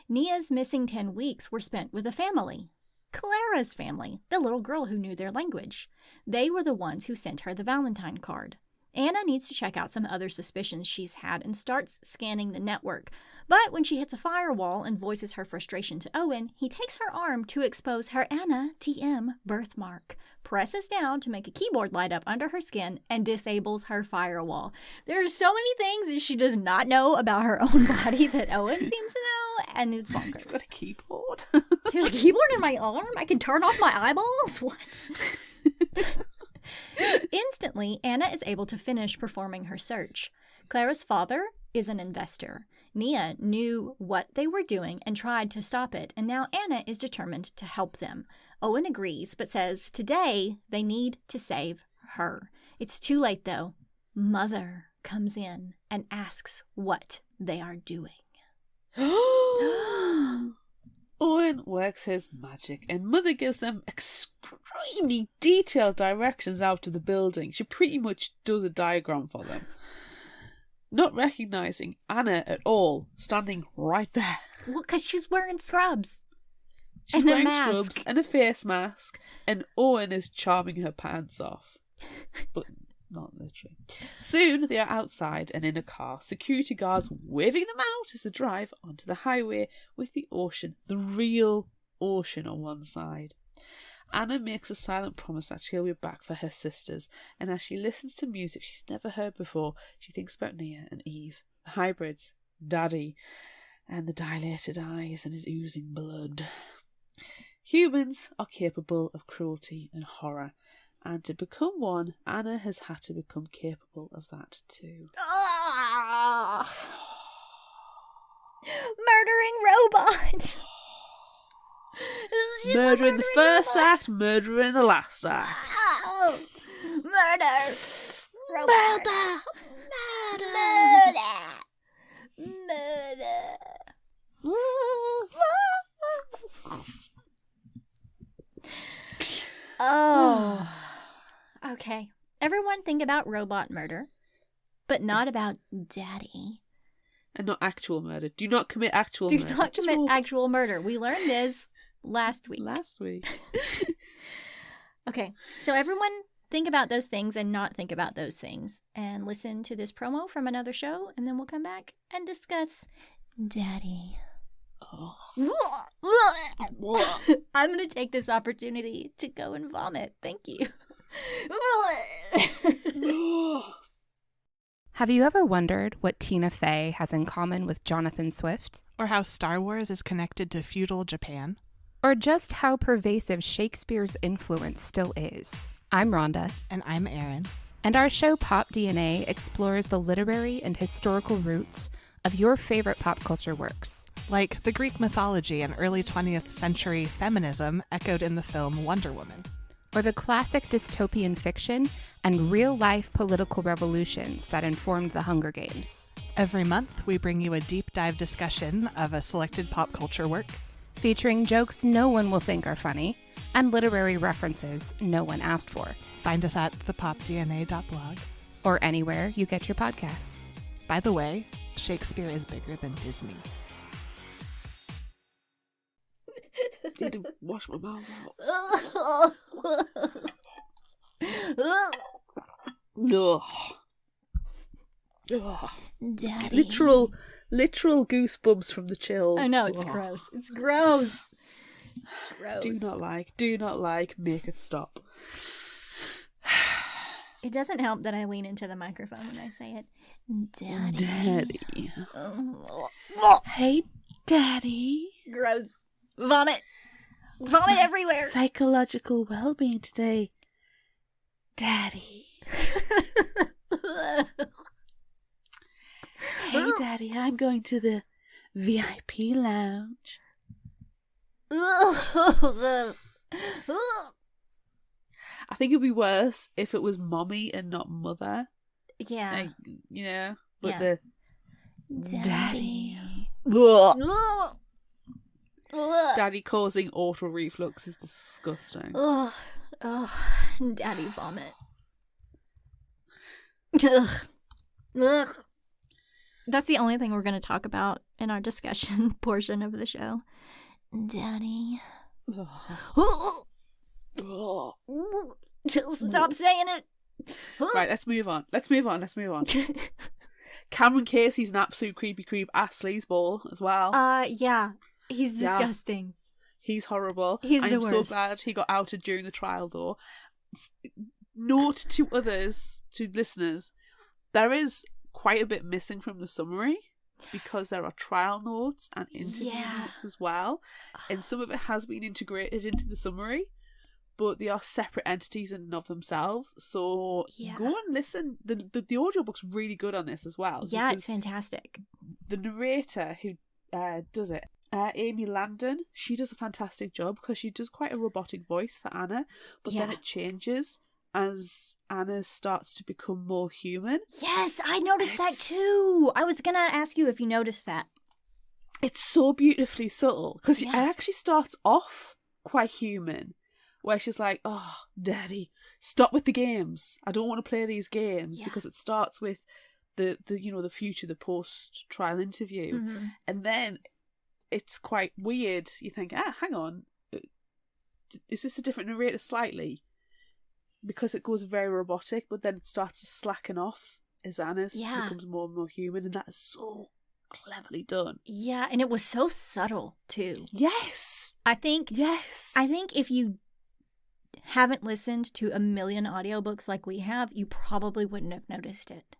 Nia's missing 10 weeks were spent with a family. Clara's family, the little girl who knew their language. They were the ones who sent her the Valentine card. Anna needs to check out some other suspicions she's had and starts scanning the network. But when she hits a firewall and voices her frustration to Owen, he takes her arm to expose her Anna TM birthmark, presses down to make a keyboard light up under her skin, and disables her firewall. There are so many things that she does not know about her own body that Owen seems to know, and it's bonkers. You've got a keyboard? There's a keyboard in my arm? I can turn off my eyeballs? What? Instantly, Anna is able to finish performing her search. Clara's father is an investor. Nia knew what they were doing and tried to stop it, and now Anna is determined to help them. Owen agrees, but says today they need to save her. It's too late, though. Mother comes in and asks what they are doing. Owen works his magic, and Mother gives them extremely detailed directions out of the building. She pretty much does a diagram for them. Not recognising Anna at all, standing right there. Well, because she's wearing scrubs. She's and wearing a mask. scrubs and a face mask, and Owen is charming her pants off. But not literally. Soon they are outside and in a car, security guards waving them out as they drive onto the highway with the ocean, the real ocean, on one side. Anna makes a silent promise that she'll be back for her sisters, and as she listens to music she's never heard before, she thinks about Nia and Eve, the hybrids, Daddy, and the dilated eyes and his oozing blood. Humans are capable of cruelty and horror, and to become one, Anna has had to become capable of that too. Murdering robot. Murder in the first act, murder in the last act. Murder! Murder! Murder! Oh. Okay. Everyone think about robot murder, but not about Daddy. And not actual murder. Do not commit actual Do murder. not commit actual murder. We learned this last week. Okay. So everyone think about those things and not think about those things. And listen to this promo from another show, and then we'll come back and discuss Daddy. Oh. I'm going to take this opportunity to go and vomit. Thank you. Have you ever wondered what Tina Fey has in common with Jonathan Swift? Or how Star Wars is connected to feudal Japan? Or just how pervasive Shakespeare's influence still is? I'm Rhonda. And I'm Erin. And our show Pop DNA explores the literary and historical roots of your favorite pop culture works. Like the Greek mythology and early 20th century feminism echoed in the film Wonder Woman. Or the classic dystopian fiction and real-life political revolutions that informed the Hunger Games. Every month, we bring you a deep dive discussion of a selected pop culture work, featuring jokes no one will think are funny and literary references no one asked for. Find us at thepopdna.blog. Or anywhere you get your podcasts. By the way, Shakespeare is bigger than Disney. I need to wash my mouth out. No. Daddy. Literal goosebumps from the chills. I know, it's gross. It's gross. It's gross. Do not like, make it stop. It doesn't help that I lean into the microphone when I say it. Daddy. Daddy. Hey, Daddy. Gross. Vomit. Vomit everywhere. Psychological well-being today. Daddy. Hey, Daddy, I'm going to the VIP lounge. I think it'd be worse if it was mommy and not mother. Yeah. But yeah. the Daddy. Daddy causing auto reflux is disgusting. Oh, Daddy vomit. Ugh. Ugh. That's the only thing we're going to talk about in our discussion portion of the show. Daddy. Stop saying it. Right, let's move on. Cameron Casey's an absolute creepy creep ass sleazeball as well. Yeah. He's disgusting. He's horrible. He's the worst. I'm so glad he got outed during the trial, though. Note to others, to listeners, there is quite a bit missing from the summary because there are trial notes and interview notes as well, and some of it has been integrated into the summary, but they are separate entities in and of themselves. So go and listen. The audiobook's really good on this as well. Yeah, it's fantastic. The narrator who does it, Amy Landon, she does a fantastic job because she does quite a robotic voice for Anna, but then it changes as Anna starts to become more human. Yes, I noticed that too. I was going to ask you if you noticed that. It's so beautifully subtle because it actually starts off quite human, where she's like, "Oh, Daddy, stop with the games. I don't want to play these games," because it starts with the future, the post-trial interview, and then it's quite weird. You think, hang on, is this a different narrator slightly? Because it goes very robotic, but then it starts to slacken off as Anna becomes more and more human, and that is so cleverly done. Yeah, and it was so subtle too. Yes. I think if you haven't listened to a million audiobooks like we have, you probably wouldn't have noticed it.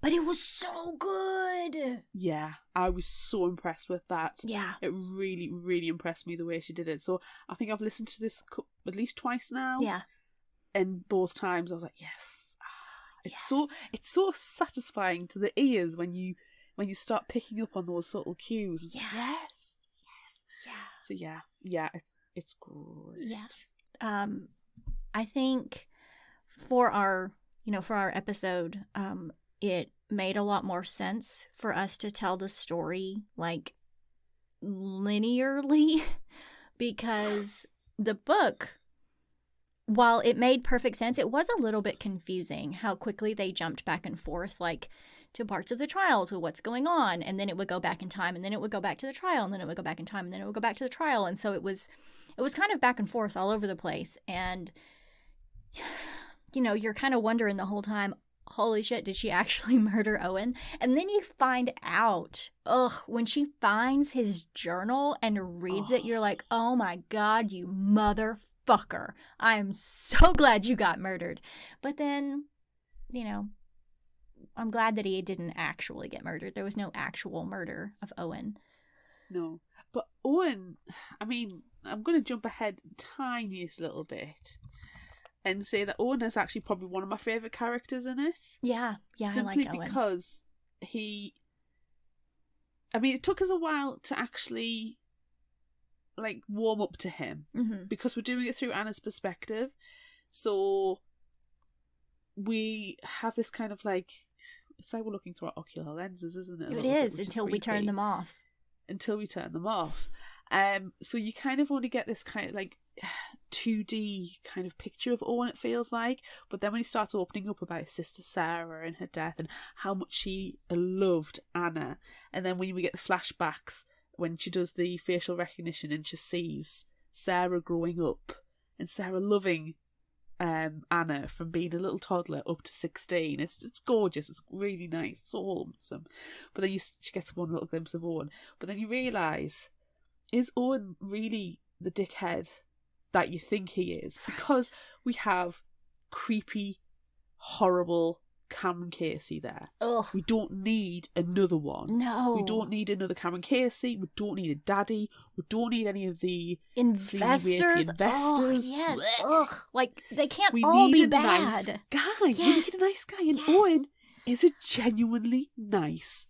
But it was so good. Yeah, I was so impressed with that. Yeah. It really, really impressed me the way she did it. So I think I've listened to this at least twice now. Yeah. And both times I was like, yes. It's so satisfying to the ears when you start picking up on those subtle cues. It's like, yes. So it's great. Yeah. I think for our episode, it made a lot more sense for us to tell the story like linearly because the book, while it made perfect sense, it was a little bit confusing how quickly they jumped back and forth, like to parts of the trial, to what's going on, and then it would go back in time, and then it would go back to the trial, and then it would go back in time, and then it would go back to the trial, and so it was kind of back and forth all over the place, and you're kind of wondering the whole time, holy shit, did she actually murder Owen? And then you find out, when she finds his journal and reads it, you're like, oh my God, you motherfucker. I am so glad you got murdered. But then, I'm glad that he didn't actually get murdered. There was no actual murder of Owen. No. But Owen, I mean, I'm going to jump ahead tiniest little bit and say that Owen is actually probably one of my favourite characters in it. Yeah, simply I liked Owen. Because it took us a while to actually like warm up to him because we're doing it through Anna's perspective. So we have this kind of like, it's like we're looking through our ocular lenses, isn't it? It is, until we turn them off. Until we turn them off. So you kind of only get this kind of like 2D kind of picture of Owen, it feels like. But then when he starts opening up about his sister Sarah and her death and how much she loved Anna, and then when we get the flashbacks when she does the facial recognition and she sees Sarah growing up and Sarah loving Anna from being a little toddler up to 16. It's gorgeous. It's really nice. It's all awesome. But then she gets one little glimpse of Owen. But then you realise, is Owen really the dickhead that you think he is? Because we have creepy, horrible Cameron Casey there. Ugh. We don't need another one. No. We don't need another Cameron Casey. We don't need a daddy. We don't need any of the investors. sleazy, investors. Oh, yes. Ugh. Like, they can't we all need be a bad. Nice guy. Yes. We need a nice guy. And Yes. Owen is a genuinely nice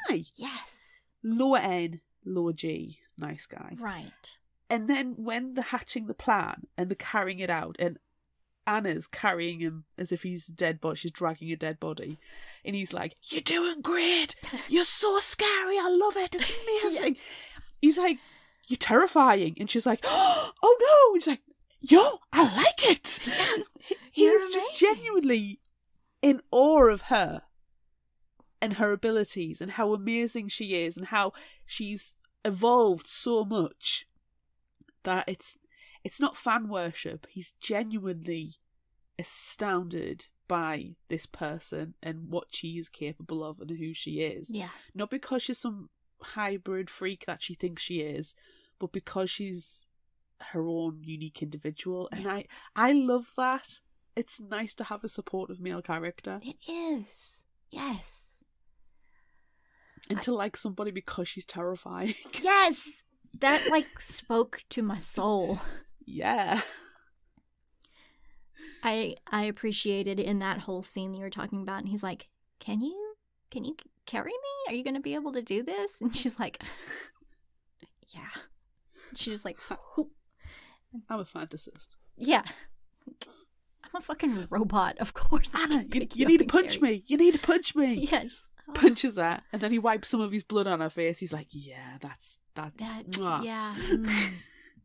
guy. Yes. Lower N, lower G, nice guy. Right. And then when they're hatching the plan and they're carrying it out, and Anna's carrying him as if he's a dead body, she's dragging a dead body, and he's like, "You're doing great. You're so scary. I love it. It's amazing." Yes. He's like, "You're terrifying," and she's like, "Oh no!" And she's like, "Yo, I like it." He's just genuinely in awe of her and her abilities and how amazing she is and how she's evolved so much that it's not fan worship. He's genuinely astounded by this person and what she is capable of and who she is. Yeah. Not because she's some hybrid freak that she thinks she is, but because she's her own unique individual. Yeah. And I love that. It's nice to have a supportive male character. It is. Yes. And to like somebody because she's terrifying. Yes! That, like, spoke to my soul. Yeah. I appreciated in that whole scene that you were talking about, and he's like, Can you carry me? Are you going to be able to do this? And she's like, yeah. She's just like, whoop. I'm a fantasist. Yeah. I'm a fucking robot, of course. Anna, you need to punch me. You need to punch me. Yeah, just, punches her, and then he wipes some of his blood on her face. He's like, yeah, that's that. Mwah. Yeah.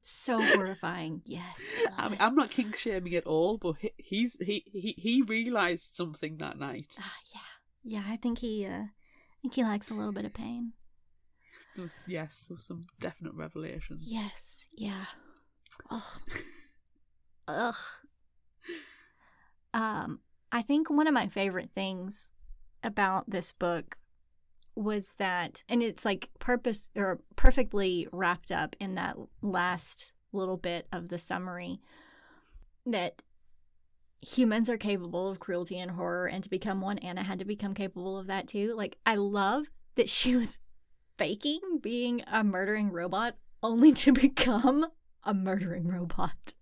So horrifying. Yes. I mean, I'm not kink shaming at all, but he realised something that night. Yeah. I think he likes a little bit of pain. There was some definite revelations. Yes. Yeah. Ugh. I think one of my favorite things about this book was that, and it's like perfectly wrapped up in that last little bit of the summary, that humans are capable of cruelty and horror, and to become one, Anna had to become capable of that too. Like, I love that she was faking being a murdering robot only to become a murdering robot.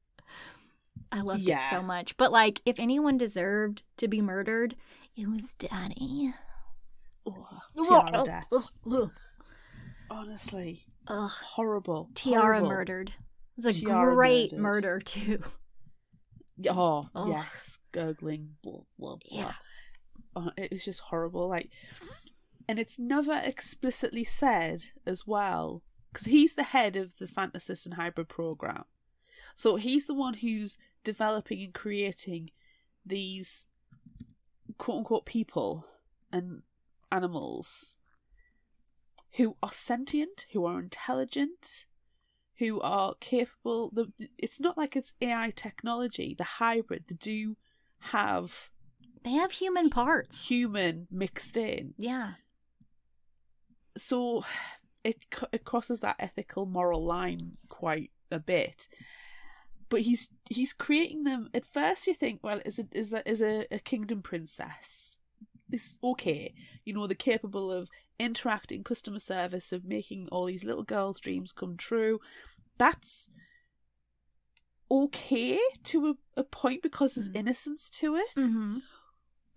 I loved it so much. But, like, if anyone deserved to be murdered, it was Daddy. Tiara death. Honestly. Horrible. Tiara horrible. murdered. It was a Tiara great murdered. murder, too. Yes, gurgling, blah, blah, blah. Yeah. It was just horrible. Like, and it's never explicitly said as well, because he's the head of the Fantasist and Hybrid program. So he's the one who's developing and creating these quote-unquote people and animals who are sentient, who are intelligent, who are capable. It's not like it's AI technology. The hybrid, they have human parts. Human mixed in. Yeah. So it crosses that ethical, moral line quite a bit. But he's creating them. At first, you think, well, is a kingdom princess. It's okay, they're capable of interacting, customer service, of making all these little girls' dreams come true. That's okay to a point because there's innocence to it. Mm-hmm.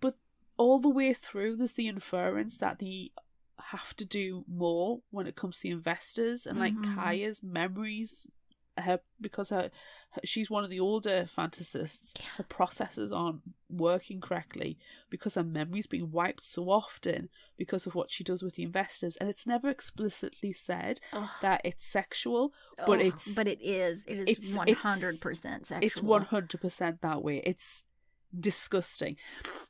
But all the way through, there's the inference that they have to do more when it comes to the investors, and like Kaya's memories. Because she's one of the older fantasists, her processors aren't working correctly because her memory's being wiped so often because of what she does with the investors, and it's never explicitly said that it's sexual, but it is 100% sexual. It's 100% that way. It's disgusting.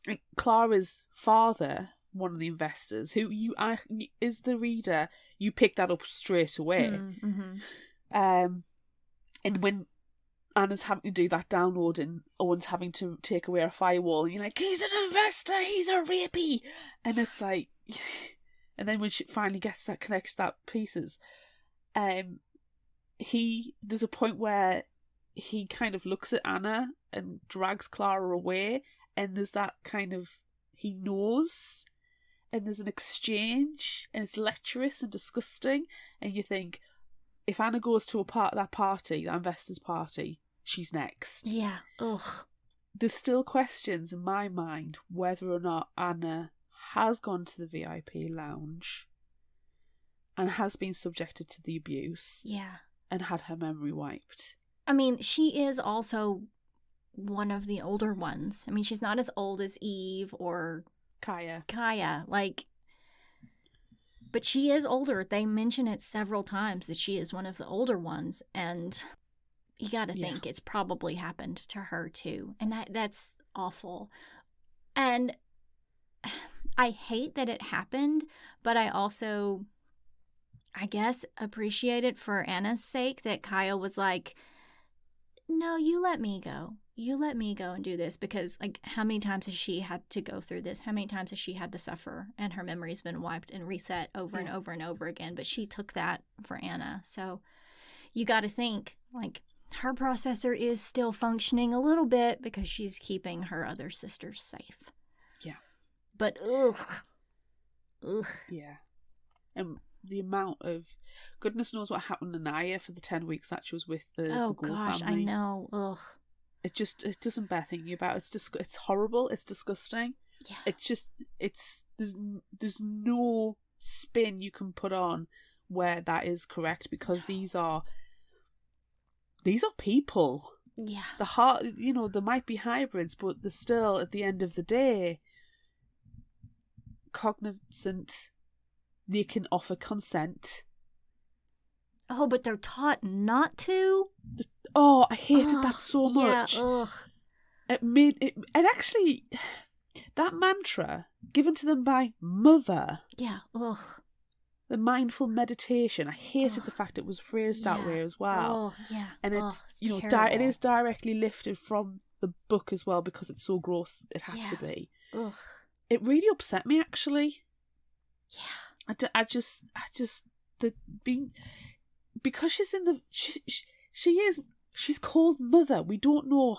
Like, Clara's father, one of the investors, who is the reader, you pick that up straight away. And when Anna's having to do that download and Owen's having to take away her firewall, and you're like, he's an investor, he's a rapey. And it's like, and then when she finally gets that, connects that pieces, there's a point where he kind of looks at Anna and drags Clara away, and there's that kind of, he knows, and there's an exchange, and it's lecherous and disgusting, and you think, if Anna goes to that party, that investors' party, she's next. Yeah. Ugh. There's still questions in my mind whether or not Anna has gone to the VIP lounge and has been subjected to the abuse. Yeah. And had her memory wiped. I mean, she is also one of the older ones. I mean, she's not as old as Eve or Kaya. But she is older. They mention it several times that she is one of the older ones, and you got to think it's probably happened to her too, and that's awful. And I hate that it happened, but I also, I guess, appreciate it for Anna's sake that Kaya was like, no, you let me go. You let me go and do this, because like, how many times has she had to go through this? How many times has she had to suffer and her memory's been wiped and reset over and over and over again? But she took that for Anna. So you got to think, like, her processor is still functioning a little bit because she's keeping her other sisters safe. Yeah. But ugh. Yeah. And the amount of, goodness knows what happened to Naya for the 10 weeks that she was with the Gould family. I know. Ugh. It doesn't bear thinking about. It's horrible. It's disgusting. Yeah. There's no spin you can put on where that is correct, because these are people. Yeah. The heart, there might be hybrids, but they're still, at the end of the day, cognizant. They can offer consent. Oh, but they're taught not to? Oh, I hated that so much. Yeah, It actually, that mantra given to them by Mother. Yeah, ugh. The mindful meditation. I hated the fact it was phrased that way as well. Oh, yeah. And it's terrible. it is directly lifted from the book as well, because it's so gross it had to be. Ugh. It really upset me, actually. Yeah. Because she's in the she's called Mother. We don't know,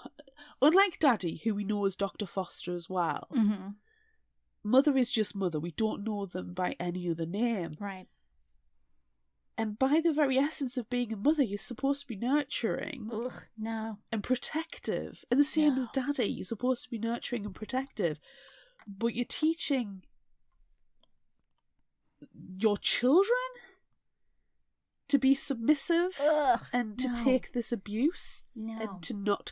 unlike Daddy, who we know as Dr. Foster as well. Mm-hmm. Mother is just Mother. We don't know them by any other name. Right. And by the very essence of being a mother, you're supposed to be nurturing. Ugh, no. And protective. And the same as Daddy, you're supposed to be nurturing and protective. But you're teaching your children to be submissive Ugh, and to no. take this abuse No. and to not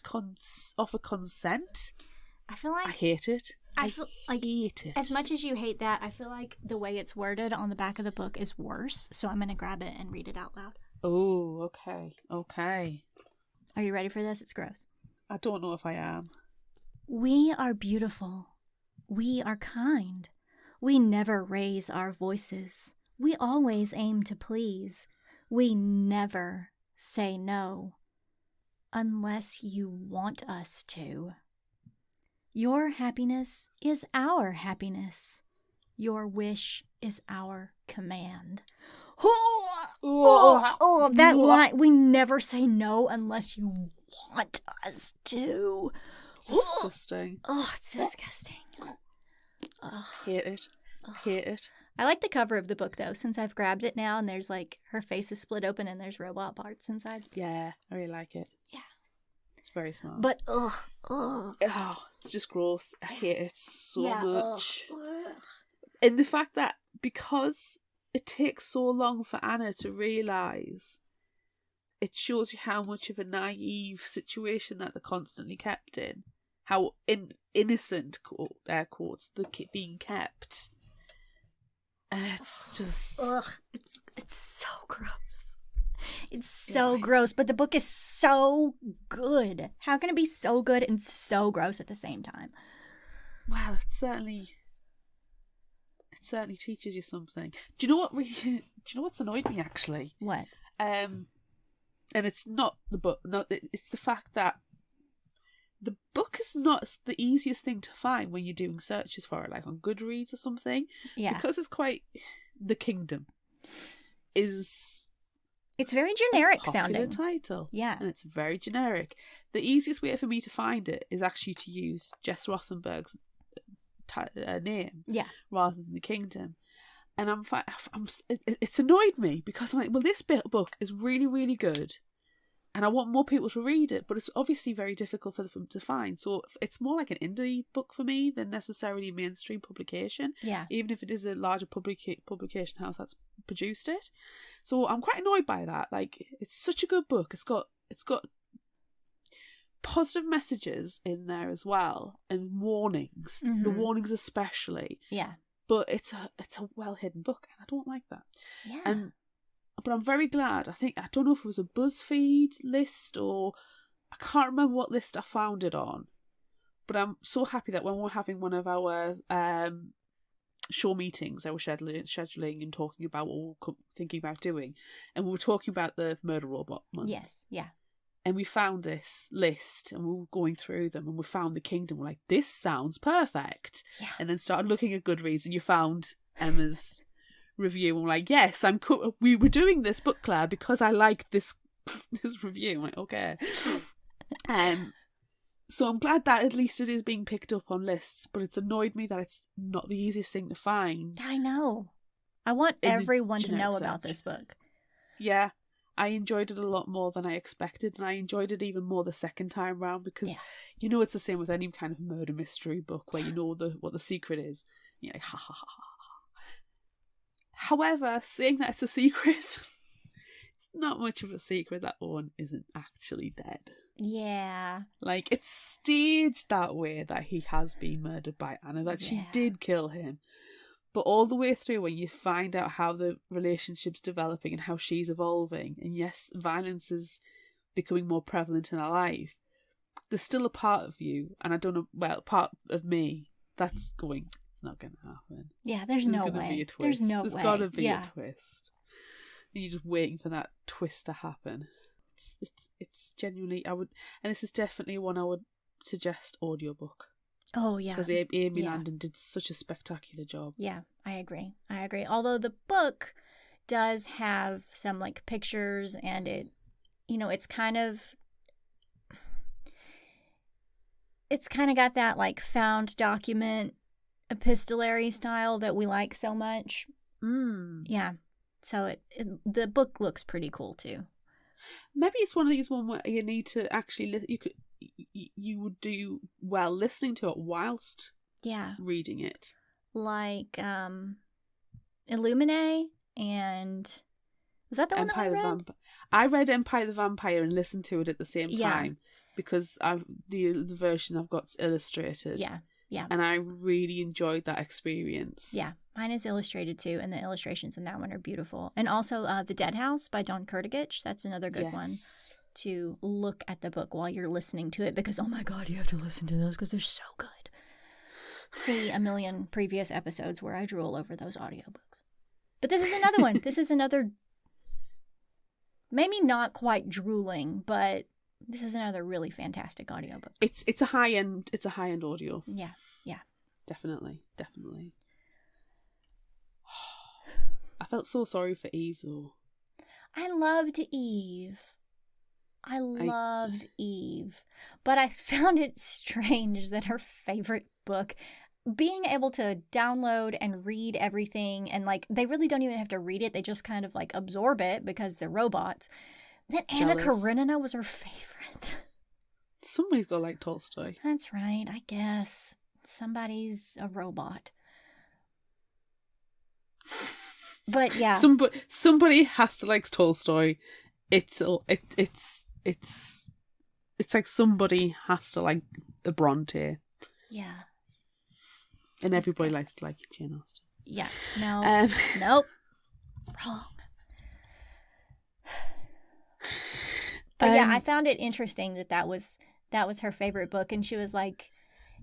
offer consent. I feel like I hate it. I feel like hate it. as much as you hate that, I feel like the way it's worded on the back of the book is worse. So I'm gonna grab it and read it out loud. Oh, okay. Okay. Are you ready for this? It's gross. I don't know if I am. We are beautiful. We are kind. We never raise our voices. We always aim to please. We never say no. Unless you want us to. Your happiness is our happiness. Your wish is our command. That line. We never say no unless you want us to. Disgusting. Oh, it's disgusting. Ugh. Hate it. Hate it. I like the cover of the book, though, since I've grabbed it now, and there's like her face is split open and there's robot parts inside. Yeah, I really like it. Yeah. It's very smart. But, ugh. Oh, it's just gross. I hate it so much. Ugh. And the fact that because it takes so long for Anna to realise, it shows you how much of a naive situation that they're constantly kept in. How innocent, air quotes, they're being kept. And it's just... Ugh. It's so gross. It's so gross, but the book is so good. How can it be so good and so gross at the same time? Well, it certainly teaches you something. Do you know what? Do you know what's annoyed me actually? What? And it's not the book. No, it's the fact that the book is not the easiest thing to find when you're doing searches for it, like on Goodreads or something. Yeah. Because it's quite The Kingdom is. It's very generic a popular sounding. title. Yeah. And it's very generic. The easiest way for me to find it is actually to use Jess Rothenberg's name, rather than The Kingdom. And it's annoyed me because I'm like, well, this book is really, really good, and I want more people to read it, but it's obviously very difficult for them to find. So it's more like an indie book for me than necessarily a mainstream publication. Yeah. Even if it is a larger publication house that's produced it. So I'm quite annoyed by that. Like, it's such a good book. It's got positive messages in there as well, and warnings. Mm-hmm. The warnings especially. Yeah. But it's a well hidden book, and I don't like that. Yeah. But I'm very glad. I don't know if it was a BuzzFeed list or I can't remember what list I found it on. But I'm so happy that when we're having one of our show meetings, I was scheduling and talking about what we're thinking about doing, and we were talking about the Murder Robot month. Yes. Yeah. And we found this list, and we were going through them, and we found The Kingdom. We're like, this sounds perfect. Yeah. And then started looking at Goodreads, and you found Emma's review, and we're like, yes, I'm cool. We were doing this book club because I like this review. I'm like, okay. So I'm glad that at least it is being picked up on lists, but it's annoyed me that it's not the easiest thing to find. I know. I want everyone to know generic about search. this book. Yeah. I enjoyed it a lot more than I expected, and I enjoyed it even more the second time round because you know it's the same with any kind of murder mystery book where you know what the secret is. And you're like, ha ha ha ha. However, saying that it's a secret, it's not much of a secret that Owen isn't actually dead. Yeah. Like, it's staged that way that he has been murdered by Anna, that she did kill him. But all the way through, when you find out how the relationship's developing and how she's evolving, and yes, violence is becoming more prevalent in her life, there's still a part of you, and I don't know, well, part of me, that's going, it's not going to happen. Yeah, there's no gonna way. Be a twist. There's no way. There's got to be a twist. And you're just waiting for that twist to happen. It's genuinely, and this is definitely one I would suggest audiobook. Oh, yeah. Because Amy Landon did such a spectacular job. Yeah, I agree. Although the book does have some, like, pictures, and it, it's kind of got that, like, found document epistolary style that we like so much. Yeah. So the book looks pretty cool, too. Maybe it's one of these ones where you need to actually, you would do well listening to it whilst reading it. Like Illuminae and Was that the one Empire that I the read? Vampire. I read Empire the Vampire and listened to it at the same Yeah. time because the version I've got illustrated. Yeah. Yeah. And I really enjoyed that experience. Yeah. Mine is illustrated too, and the illustrations in that one are beautiful. And also The Dead House by John Kurtagich. That's another good one to look at the book while you're listening to it because, oh my God, you have to listen to those because they're so good. See a million previous episodes where I drool over those audiobooks. But this is another one. This is another, maybe not quite drooling, but this is another really fantastic audiobook. It's a high-end audio. Yeah. Yeah. Definitely. I felt so sorry for Eve, though. I loved Eve. But I found it strange that her favorite book, being able to download and read everything, and like they really don't even have to read it, they just kind of like absorb it because they're robots, that Anna Karenina was her favorite. Somebody's got to like Tolstoy. That's right, I guess. Somebody's a robot. But yeah. Somebody has to like Tolstoy. It's like somebody has to like a Bronte. Yeah. And everybody likes to like Jane Austen. Yeah. No. Nope. Wrong. But yeah, I found it interesting that was her favorite book, and she was like,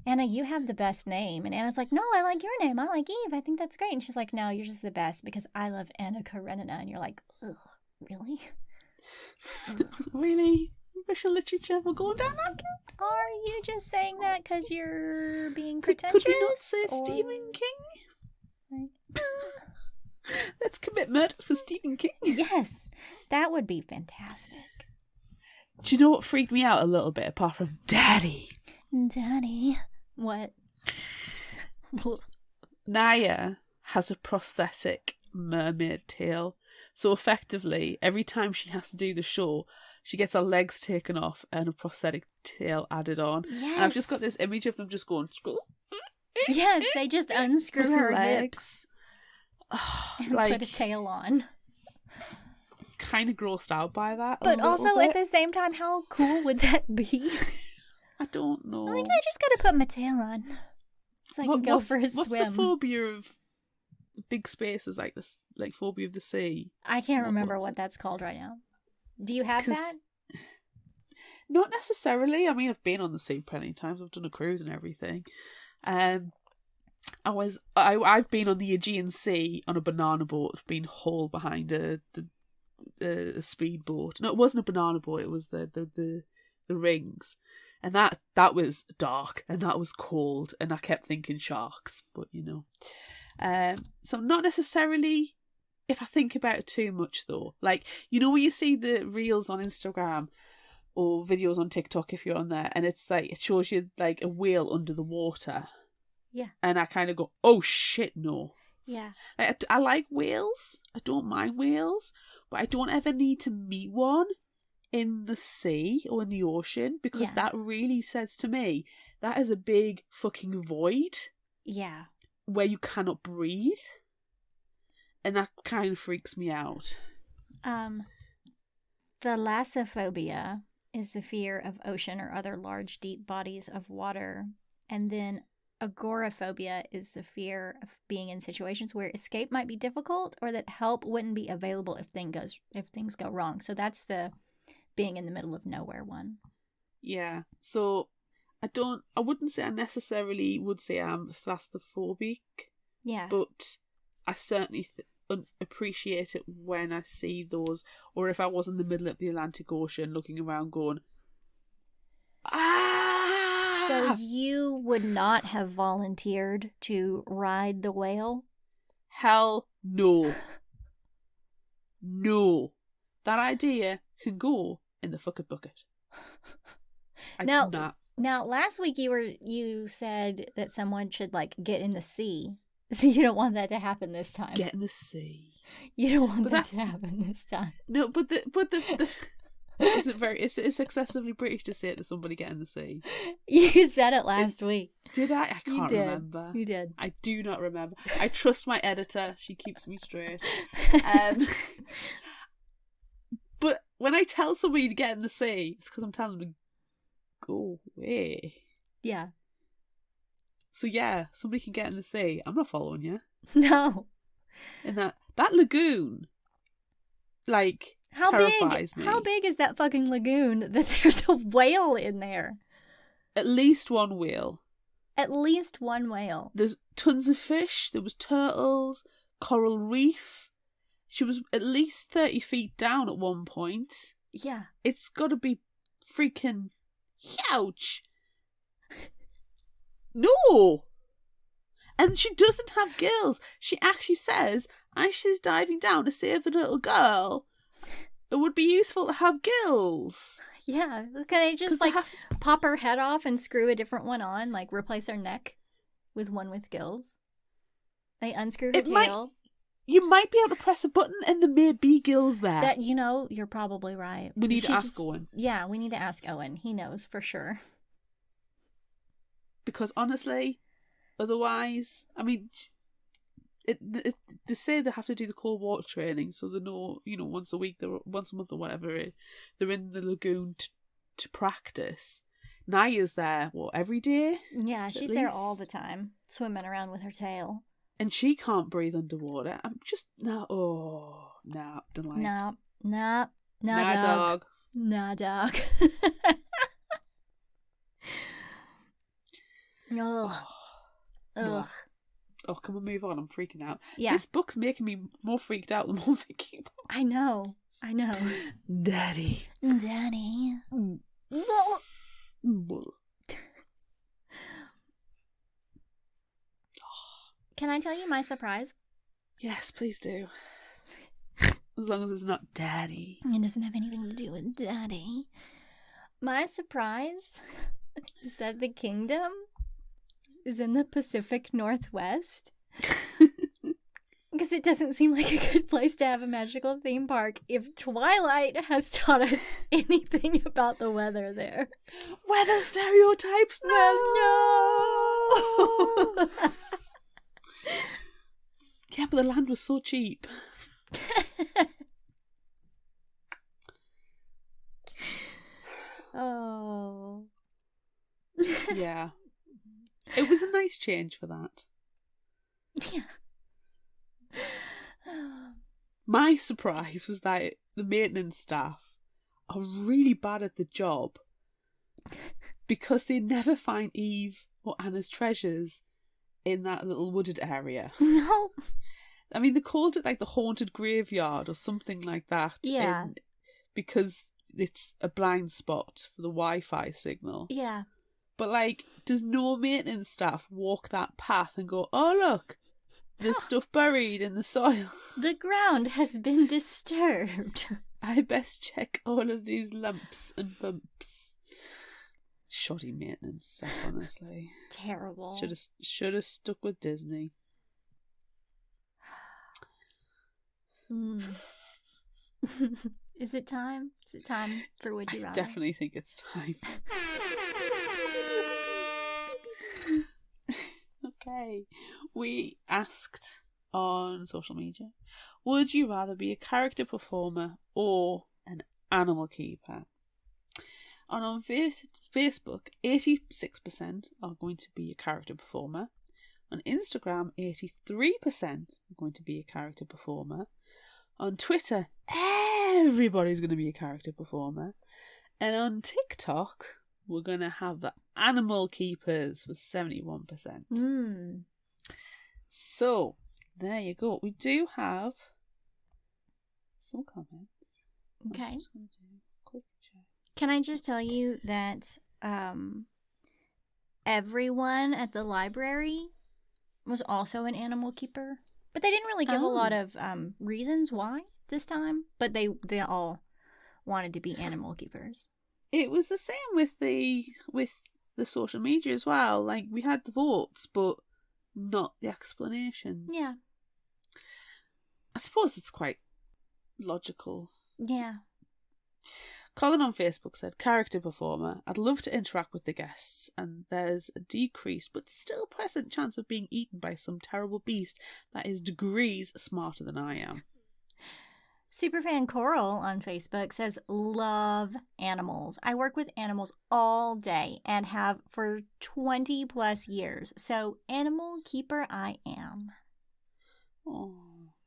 Anna, you have the best name. And Anna's like, no, I like your name. I like Eve. I think that's great. And she's like, no, you're just the best because I love Anna Karenina. And you're like, ugh, really? Really? Russian literature? We're going down that? Are you just saying that because you're being pretentious? Could we not say Stephen King? Let's commit murders with Stephen King. Yes, that would be fantastic. Do you know what freaked me out a little bit apart from Daddy? What? Naya has a prosthetic mermaid tail. So effectively, every time she has to do the show, she gets her legs taken off and a prosthetic tail added on. Yes. And I've just got this image of them just going... Yes, they just unscrew her legs. And put a tail on. Kind of grossed out by that. But also at the same time, how cool would that be? I don't know. Like, I just gotta put my tail on so I can go for a swim. What's the phobia of big spaces like this? Like phobia of the sea? I can't remember what that's called right now. Do you have that? Not necessarily. I mean, I've been on the sea plenty of times. I've done a cruise and everything. I've been on the Aegean Sea on a banana boat, being hauled behind a speedboat. No, it wasn't a banana boat. It was the rings, and that was dark and that was cold, and I kept thinking sharks. But so not necessarily. If I think about it too much, though, like when you see the reels on Instagram or videos on TikTok, if you're on there, and it's like it shows you like a whale under the water. Yeah. And I kind of go, oh shit, no. Yeah. I like whales. I don't mind whales, but I don't ever need to meet one in the sea or in the ocean because that really says to me that is a big fucking void. Yeah. Where you cannot breathe. And that kind of freaks me out. Thalassophobia is the fear of ocean or other large, deep bodies of water. And then agoraphobia is the fear of being in situations where escape might be difficult or that help wouldn't be available if things go wrong. So that's the being in the middle of nowhere one. Yeah. So I wouldn't say I necessarily would say I'm thalassophobic. Yeah. But I certainly appreciate it when I see those, or if I was in the middle of the Atlantic Ocean looking around going, ah! So you would not have volunteered to ride the whale? Hell no. No. That idea can go in the fucking bucket. Now, last week you said that someone should like get in the sea. So you don't want that to happen this time. Get in the sea. You don't want that to happen this time. No, but the it's excessively British to say it to somebody get in the sea. You said it last week. Did I? I can't remember. You did. I do not remember. I trust my editor. She keeps me straight. But when I tell somebody to get in the sea, it's because I'm telling them to go away. Yeah. So yeah, somebody can get in the sea. I'm not following you. No. And that lagoon, like, terrifies me. How big is that fucking lagoon that there's a whale in there? At least one whale. At least one whale. There's tons of fish. There was turtles, coral reef. She was at least 30 feet down at one point. Yeah. It's got to be freaking huge. No! And she doesn't have gills. She actually says, as she's diving down to save the little girl, it would be useful to have gills. Yeah. Can I just, like, pop her head off and screw a different one on? Like, replace her neck with one with gills? They unscrew her tail. You might be able to press a button and there may be gills there. That, you know, you're probably right. We need to ask Owen. Yeah, we need to ask Owen. He knows for sure. Because honestly, otherwise, I mean, they say they have to do the cold water training, so they know, you know, once a month or whatever, they're in the lagoon to practice. Naya's there, every day? Yeah, she's there all the time, swimming around with her tail. And she can't breathe underwater. I'm just, don't like it. Nah, dog. Nah, dog. Ugh. Ugh. Oh, can we move on? I'm freaking out. Yeah. This book's making me more freaked out the more I'm thinking about it. I know. Daddy. Can I tell you my surprise? Yes, please do. As long as it's not Daddy. It doesn't have anything to do with Daddy. My surprise is that the kingdom is in the Pacific Northwest. Because it doesn't seem like a good place to have a magical theme park if Twilight has taught us anything about the weather there. Weather stereotypes? No! Yeah, but the land was so cheap. Oh. Yeah. It was a nice change for that. Yeah. My surprise was that the maintenance staff are really bad at the job because they never find Eve or Anna's treasures in that little wooded area. No. I mean, they called it like the haunted graveyard or something like that. Yeah. Because it's a blind spot for the Wi-Fi signal. Yeah. But, like, does no maintenance staff walk that path and go, oh, look, there's stuff buried in the soil. The ground has been disturbed. I best check all of these lumps and bumps. Shoddy maintenance stuff, honestly. Terrible. Should have stuck with Disney. Is it time? Is it time for Would You I Rather? definitely think it's time. Okay. We asked on social media, would you rather be a character performer or an animal keeper? And on Facebook, 86% are going to be a character performer. On Instagram, 83% are going to be a character performer. On Twitter, everybody's going to be a character performer. And on TikTok, we're going to have the animal keepers with 71%. So, there you go. We do have some comments. Okay. I'm just going to do a quick check. Can I just tell you that everyone at the library was also an animal keeper? But they didn't really give a lot of reasons why this time. But they all wanted to be animal keepers. It was the same with the social media as well. Like, we had the votes, but not the explanations. Yeah. I suppose it's quite logical. Yeah. Colin on Facebook said, character performer, I'd love to interact with the guests, and there's a decreased but still present chance of being eaten by some terrible beast that is degrees smarter than I am. Superfan Coral on Facebook says, love animals. I work with animals all day and have for 20 plus years. So animal keeper I am. Oh,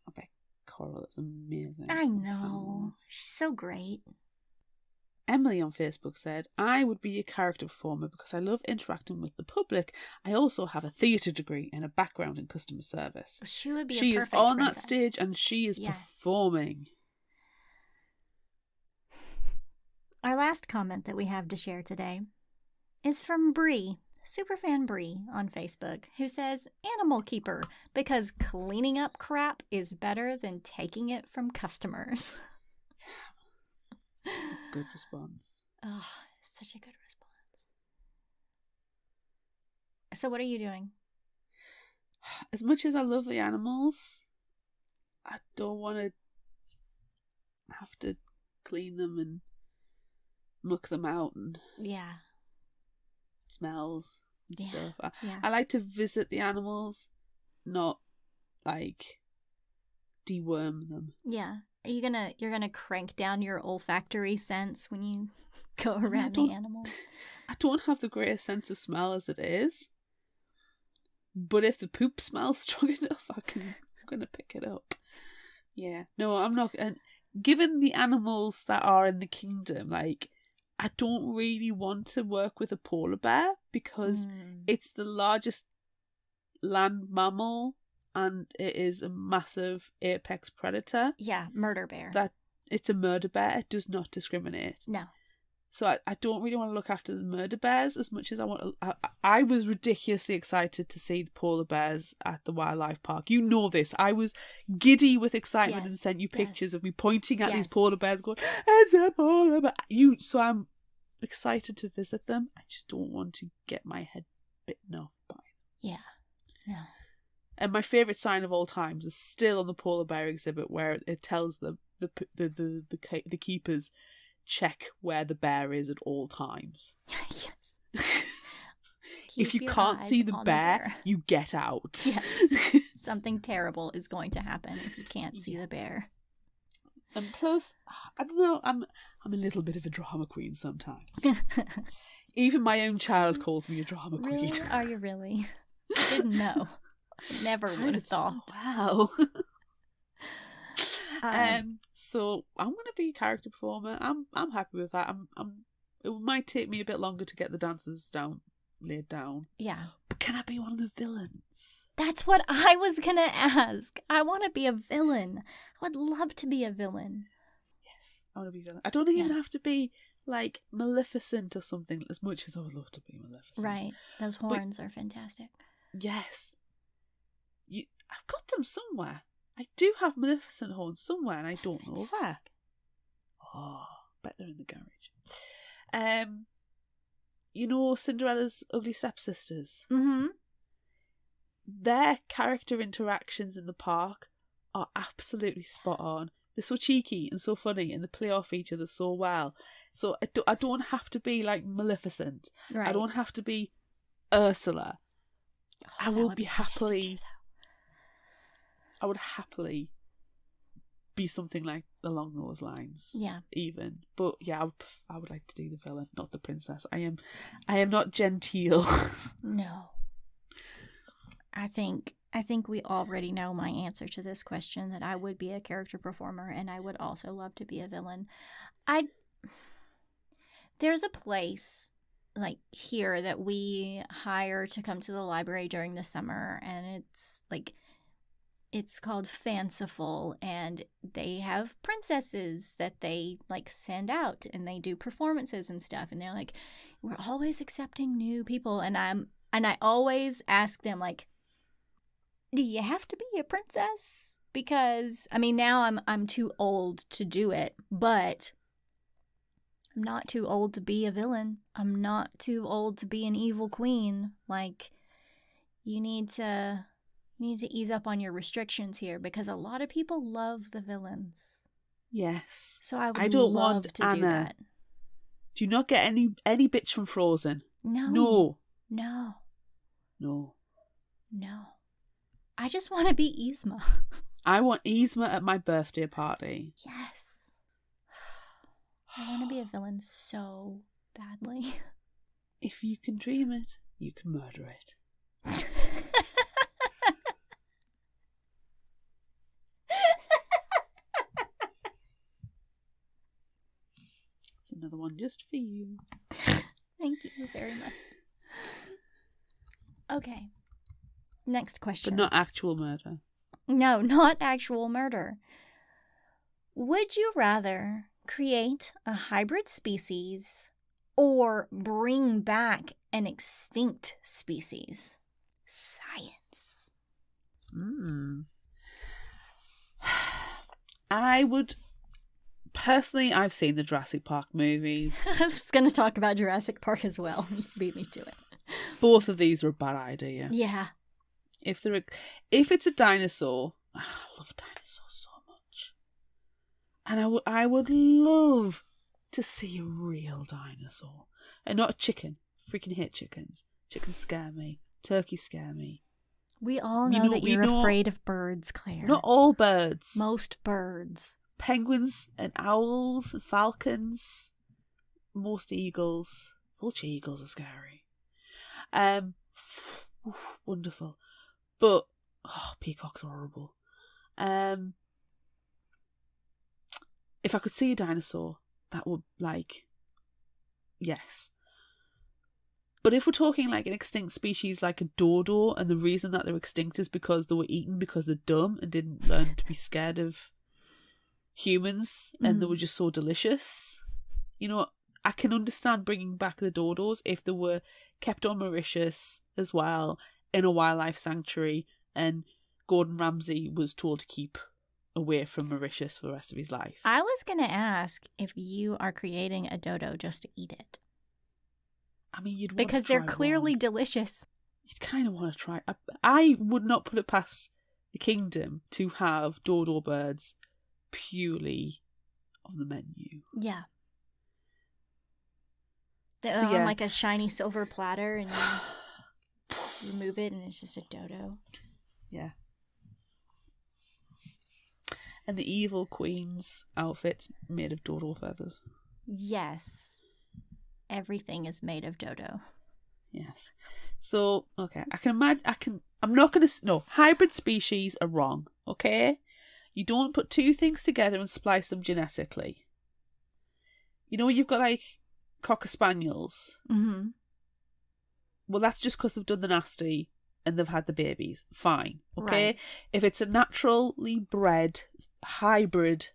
I bet Coral is amazing. I know. She's so great. Emily on Facebook said, I would be a character performer because I love interacting with the public. I also have a theatre degree and a background in customer service. She would be She a is perfect on princess. that stage and she is Yes. performing. Our last comment that we have to share today is from Bree, Superfan Bree on Facebook, who says, animal keeper, because cleaning up crap is better than taking it from customers. That's a good response. Oh, such a good response. So what are you doing? As much as I love the animals, I don't want to have to clean them and muck them out and Yeah. smells and Yeah. stuff. Yeah. I like to visit the animals, not like deworm them. Yeah. You're gonna crank down your olfactory sense when you go around don't- the animals? I don't have the greatest sense of smell as it is, but if the poop smells strong enough, I'm gonna pick it up. Yeah, no, I'm not. And given the animals that are in the kingdom, like, I don't really want to work with a polar bear because it's the largest land mammal and it is a massive apex predator. Yeah, murder bear. That it's a murder bear. It does not discriminate. No. So I don't really want to look after the murder bears as much as I want to. I was ridiculously excited to see the polar bears at the wildlife park. You know this. I was giddy with excitement and sent you pictures of me pointing at these polar bears going, it's a polar bear. So I'm excited to visit them. I just don't want to get my head bitten off by them. Yeah. No. And my favourite sign of all times is still on the polar bear exhibit where it tells the keepers check where the bear is at all times. Yes. If you Keep your can't eyes see the on bear, you get out. Yes. Something terrible is going to happen if you can't see the bear. And plus, I don't know, I'm a little bit of a drama queen sometimes. Even my own child calls me a drama queen. Really? Are you really? I didn't know. Never would have thought. Wow. So I'm gonna be a character performer. I'm happy with that. It might take me a bit longer to get the dancers laid down. Yeah. But can I be one of the villains? That's what I was gonna ask. I want to be a villain. I would love to be a villain. Yes, I want to be a villain. I don't even have to be like Maleficent or something. As much as I would love to be Maleficent. Right. Those horns are fantastic. Yes. I've got them somewhere. I do have Maleficent horns somewhere, and I don't know where. Oh, bet they're in the garage. You know Cinderella's ugly stepsisters? Mm-hmm. Their character interactions in the park are absolutely spot on. They're so cheeky and so funny, and they play off each other so well. So I don't have to be like Maleficent. Right. I don't have to be Ursula. Oh, I will be happily. I would happily be something like along those lines. Yeah. Even, but yeah, I would like to do the villain, not the princess. I am not genteel. No. I think we already know my answer to this question, that I would be a character performer and I would also love to be a villain. There's a place like here that we hire to come to the library during the summer, and it's called Fanciful, and they have princesses that they like send out and they do performances and stuff, and they're like, we're always accepting new people, and I always ask them, like, do you have to be a princess? Because I mean, now I'm too old to do it, but I'm not too old to be a villain. I'm not too old to be an evil queen. Like, you need to ease up on your restrictions here, because a lot of people love the villains. Yes. So I don't love want to Anna. do that. Do you not get any bitch from Frozen? No. No. No. No. No. I just want to be Yzma. I want Yzma at my birthday party. Yes. I want to be a villain so badly. If you can dream it, you can murder it. It's another one just for you. Thank you very much. Okay. Next question. But not actual murder. No, not actual murder. Would you rather create a hybrid species or bring back an extinct species? Science. I would... Personally, I've seen the Jurassic Park movies. I was going to talk about Jurassic Park as well. You beat me to it. Both of these are a bad idea. Yeah. If it's a dinosaur, I love dinosaurs so much, and I would love to see a real dinosaur and not a chicken. Freaking hate chickens. Chickens scare me. Turkeys scare me. We all know that you're afraid of birds, Claire. Not all birds. Most birds. Penguins And owls and falcons. Most eagles. Vulture eagles are scary. Wonderful. But peacocks are horrible. If I could see a dinosaur, that would yes. But if we're talking like an extinct species like a dodo, and the reason that they're extinct is because they were eaten because they're dumb and didn't learn to be scared of humans, and they were just so delicious. I can understand bringing back the dodos if they were kept on Mauritius as well in a wildlife sanctuary, and Gordon Ramsay was told to keep away from Mauritius for the rest of his life. I was going to ask if you are creating a dodo just to eat it. I mean, you'd want because to try they're clearly one. delicious. You'd kind of want to try. I would not put it past the kingdom to have dodo birds purely on the menu. Yeah. They're on like a shiny silver platter, and you remove it, and it's just a dodo. Yeah. And the evil queen's outfit's made of dodo feathers. Yes. Everything is made of dodo. Yes. So, okay, I can imagine, I'm not going to, no, hybrid species are wrong, okay? You don't put two things together and splice them genetically. You've got like Cocker Spaniels. Mm-hmm. Well, that's just because they've done the nasty and they've had the babies. Fine, okay? Right. If it's a naturally bred hybrid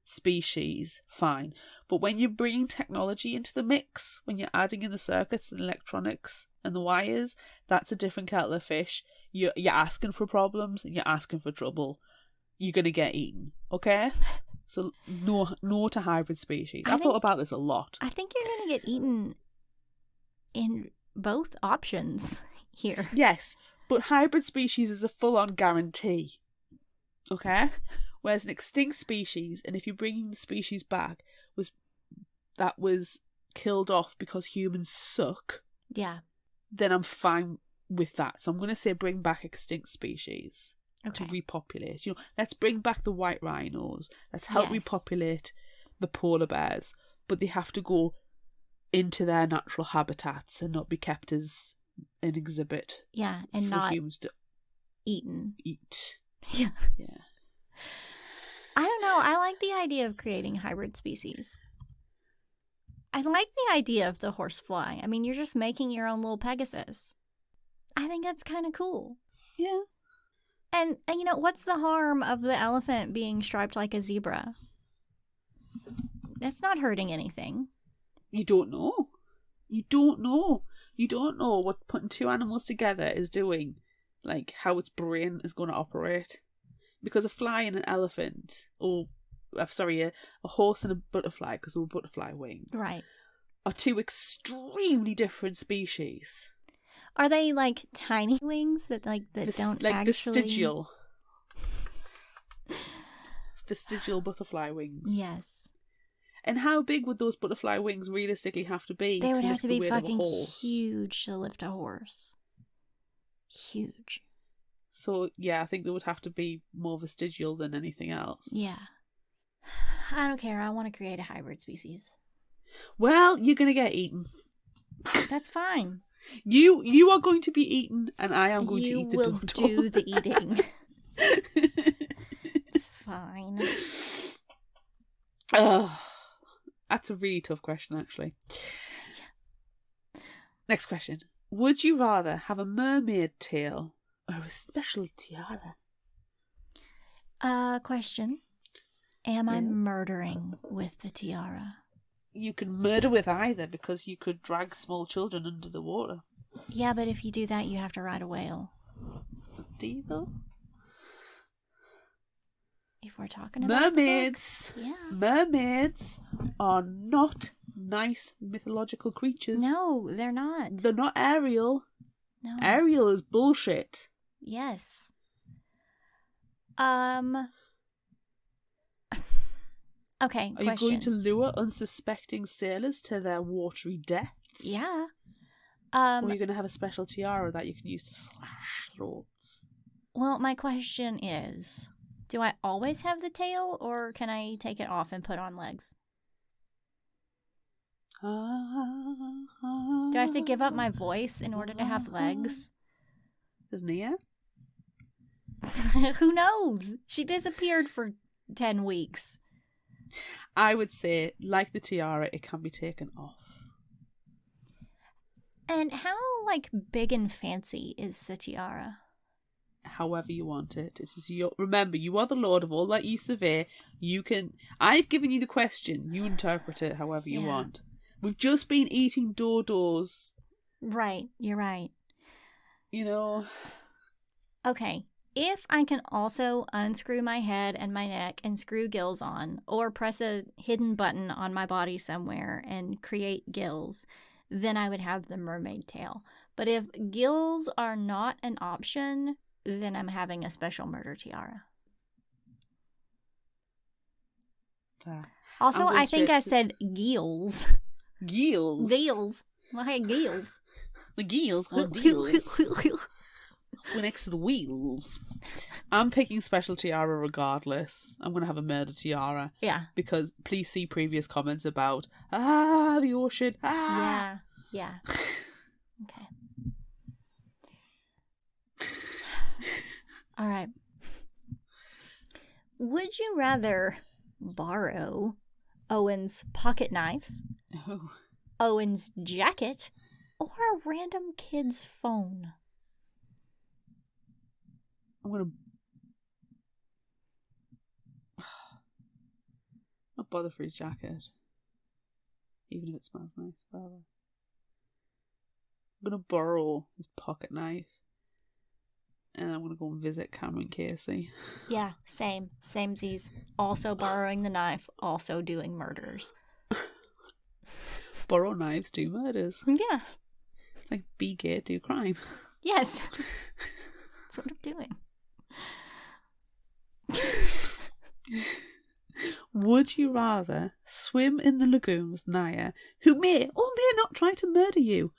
species, fine. But when you're bringing technology into the mix, when you're adding in the circuits and electronics and the wires, that's a different kettle of fish. You're asking for problems and you're asking for trouble. You're going to get eaten, okay? So no to hybrid species. I've thought about this a lot. I think you're going to get eaten in both options here. Yes, but hybrid species is a full-on guarantee, okay? Whereas an extinct species, and if you're bringing the species back, that was killed off because humans suck. Yeah. Then I'm fine with that. So I'm going to say bring back extinct species Okay. to repopulate. Let's bring back the white rhinos. Let's help repopulate the polar bears. But they have to go into their natural habitats and not be kept as an exhibit. Yeah, and for not humans to eat. Yeah. Yeah. I don't know. I like the idea of creating hybrid species. I like the idea of the horsefly. I mean, you're just making your own little Pegasus. I think that's kind of cool. Yeah. And what's the harm of the elephant being striped like a zebra? That's not hurting anything. You don't know. You don't know. You don't know what putting two animals together is doing. Like, how its brain is going to operate. Because a fly and an elephant, a horse and a butterfly, because they were butterfly wings, Right. are two extremely different species. Are they like tiny wings that don't like actually... vestigial butterfly wings? Yes. And how big would those butterfly wings realistically have to be? They would have lift to the be weight of a fucking horse? huge to lift a horse. Huge. So, yeah, I think they would have to be more vestigial than anything else. Yeah. I don't care. I want to create a hybrid species. Well, you're going to get eaten. That's fine. You are going to be eaten, and I am going to eat the dodo. You will do the eating. It's fine. That's a really tough question, actually. Next question. Would you rather have a mermaid tail or a special tiara? Question. Am I murdering with the tiara? You can murder with either, because you could drag small children under the water. Yeah, but if you do that, you have to ride a whale. Do you, though? If we're talking about mermaids, mermaids are not nice mythological creatures. No, they're not. They're not Ariel. No. Ariel is bullshit. Yes. Okay, Are you going to lure unsuspecting sailors to their watery deaths? Yeah. Or are you going to have a special tiara that you can use to slash throats? Well, my question is, do I always have the tail, or can I take it off and put on legs? Do I have to give up my voice in order to have legs? Does Nia? Who knows? She disappeared for 10 weeks. I would say, like the tiara, it can be taken off. And how, big and fancy is the tiara? However you want it. It's just remember, you are the lord of all that you survey. You can. I've given you the question. You interpret it however you want. We've just been eating dodos. Right. You're right. You know. Okay. If I can also unscrew my head and my neck and screw gills on, or press a hidden button on my body somewhere and create gills, then I would have the mermaid tail. But if gills are not an option, then I'm having a special murder tiara. Also, I think I said gills. Gills? Gills. Well, hey, gills. The gills are deals. We're next to the wheels. I'm picking special tiara regardless. I'm going to have a murder tiara. Yeah. Because please see previous comments about, the ocean. Yeah. Okay. All right. Would you rather borrow Owen's pocket knife, Owen's jacket, or a random kid's phone? I'm going to... Not bother for his jacket. Even if it smells nice. Whatever. I'm going to borrow his pocket knife. And I'm going to go and visit Cameron Casey. Yeah, same. Samesies. Also borrowing the knife, also doing murders. Borrow knives, do murders. Yeah. It's like be gay, do crime. Yes. That's what I'm doing. Would you rather swim in the lagoon with Naya, who may or may not try to murder you,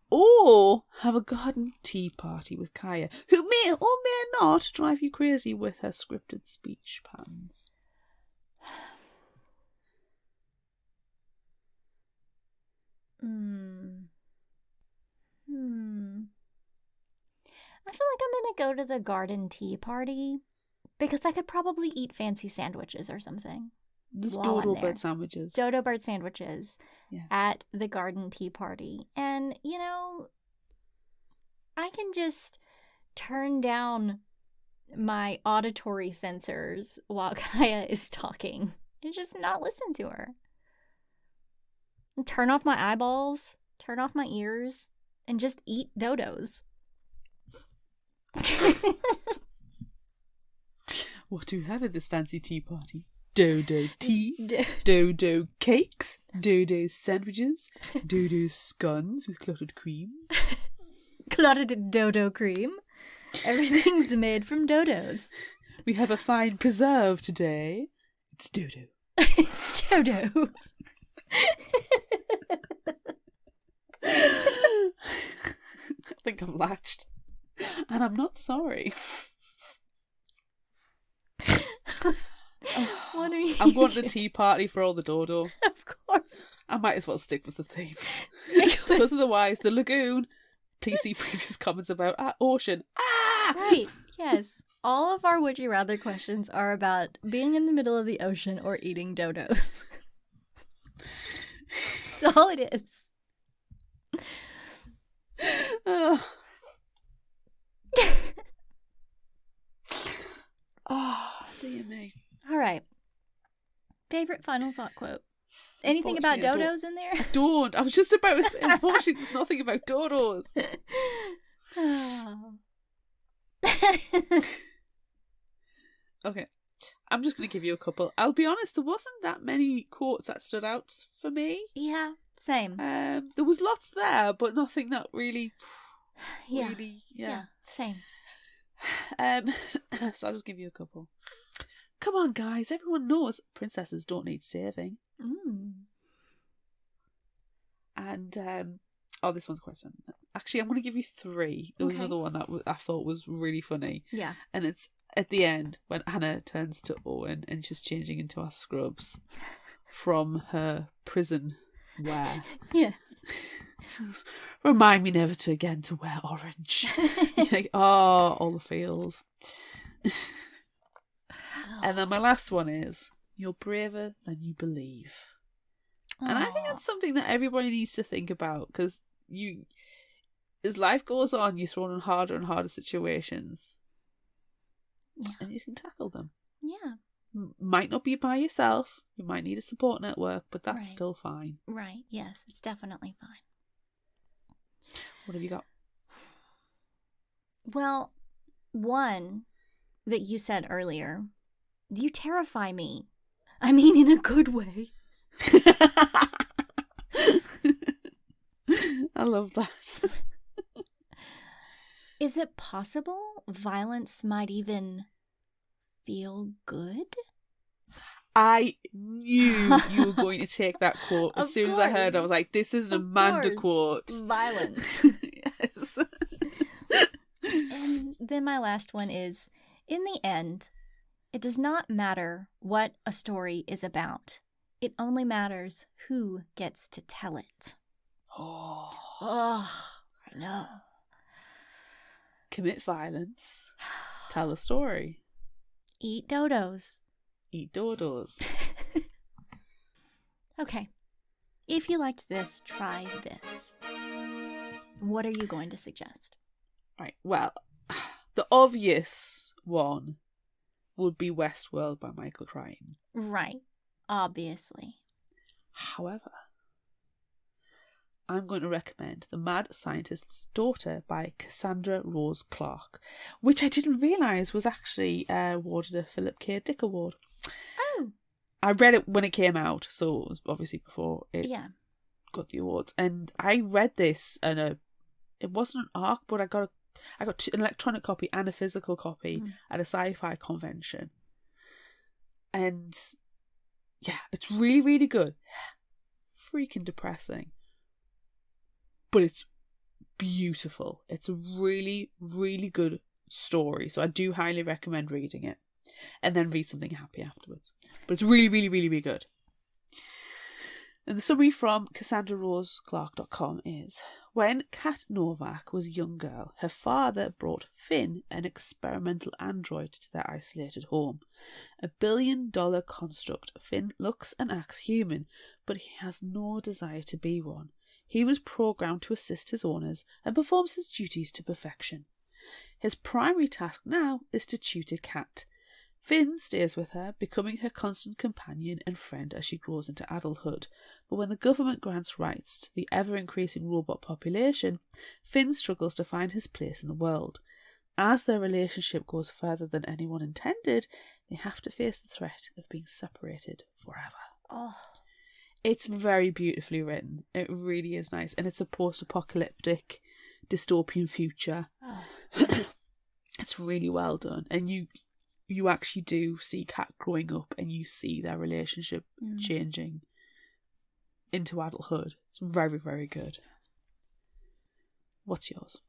or have a garden tea party with Kaya, who may or may not drive you crazy with her scripted speech patterns? I feel like I'm going to go to the garden tea party because I could probably eat fancy sandwiches or something. There's dodo bird sandwiches. Dodo bird sandwiches at the garden tea party. And, I can just turn down my auditory sensors while Kaya is talking and just not listen to her. And turn off my eyeballs, turn off my ears, and just eat dodos. What do you have at this fancy tea party? Dodo tea, dodo cakes, dodo sandwiches, dodo scones with clotted cream. Clotted dodo cream. Everything's made from dodos. We have a fine preserve today. It's dodo. It's dodo. I think I'm latched. And I'm not sorry. What are you I'm going to the doing? tea party for all the dodo. Of course. I might as well stick with the theme. Because otherwise, the lagoon, please see previous comments about ocean. Ah! Right, yes. All of our Would You Rather questions are about being in the middle of the ocean or eating dodos. That's all it is. Oh, dear me. All right. Favorite final thought quote? Anything about dodos in there? I don't. I was just about to say, unfortunately, there's nothing about dodos. Oh. Okay. I'm just going to give you a couple. I'll be honest, there wasn't that many quotes that stood out for me. Yeah, same. There was lots there, but nothing that really... Yeah. Really, yeah. Same. So I'll just give you a couple. Come on, guys. Everyone knows princesses don't need saving. And, this one's quite simple. Actually, I'm going to give you three. There was another one that I thought was really funny. Yeah. And it's at the end when Anna turns to Owen and she's changing into her scrubs from her prison wear. Yes. Remind me never to again to wear orange. You're like, all the feels. And then my last one is, you're braver than you believe. And I think that's something that everybody needs to think about, because as life goes on, you're thrown in harder and harder situations. Yeah. And you can tackle them. Yeah. Might not be by yourself. You might need a support network, but that's still fine. Right. Yes, it's definitely fine. What have you got? Well, one that you said earlier, you terrify me. I mean, in a good way. I love that. Is it possible violence might even feel good? I knew you were going to take that quote. As soon as I heard it, I was like, this is an Amanda quote. Violence. Yes. And then my last one is, in the end, it does not matter what a story is about. It only matters who gets to tell it. Oh, I know. Commit violence. Tell a story. Eat dodos. Eat dodos. Okay. If you liked this, try this. What are you going to suggest? Right. Well, the obvious one would be Westworld by Michael Crichton. Right. Obviously. However, I'm going to recommend The Mad Scientist's Daughter by Cassandra Rose Clarke, which I didn't realise was actually awarded a Philip K. Dick Award. Oh. I read it when it came out, so it was obviously before it got the awards. And I read this, and it wasn't an ARC, but I got an electronic copy and a physical copy at a sci-fi convention. And yeah, it's really, really good. Freaking depressing. But it's beautiful. It's a really, really good story. So I do highly recommend reading it. And then read something happy afterwards. But it's really, really, really, really good. And the summary from CassandraRoseClarke.com is, when Kat Novak was a young girl, her father brought Finn, an experimental android, to their isolated home. A $1 billion construct, Finn looks and acts human, but he has no desire to be one. He was programmed to assist his owners and performs his duties to perfection. His primary task now is to tutor Kat. Finn stays with her, becoming her constant companion and friend as she grows into adulthood. But when the government grants rights to the ever-increasing robot population, Finn struggles to find his place in the world. As their relationship goes further than anyone intended, they have to face the threat of being separated forever. Oh. It's very beautifully written. It really is nice. And it's a post-apocalyptic dystopian future. Oh. It's really well done. And you actually do see Kat growing up, and you see their relationship changing into adulthood. It's very, very good. What's yours?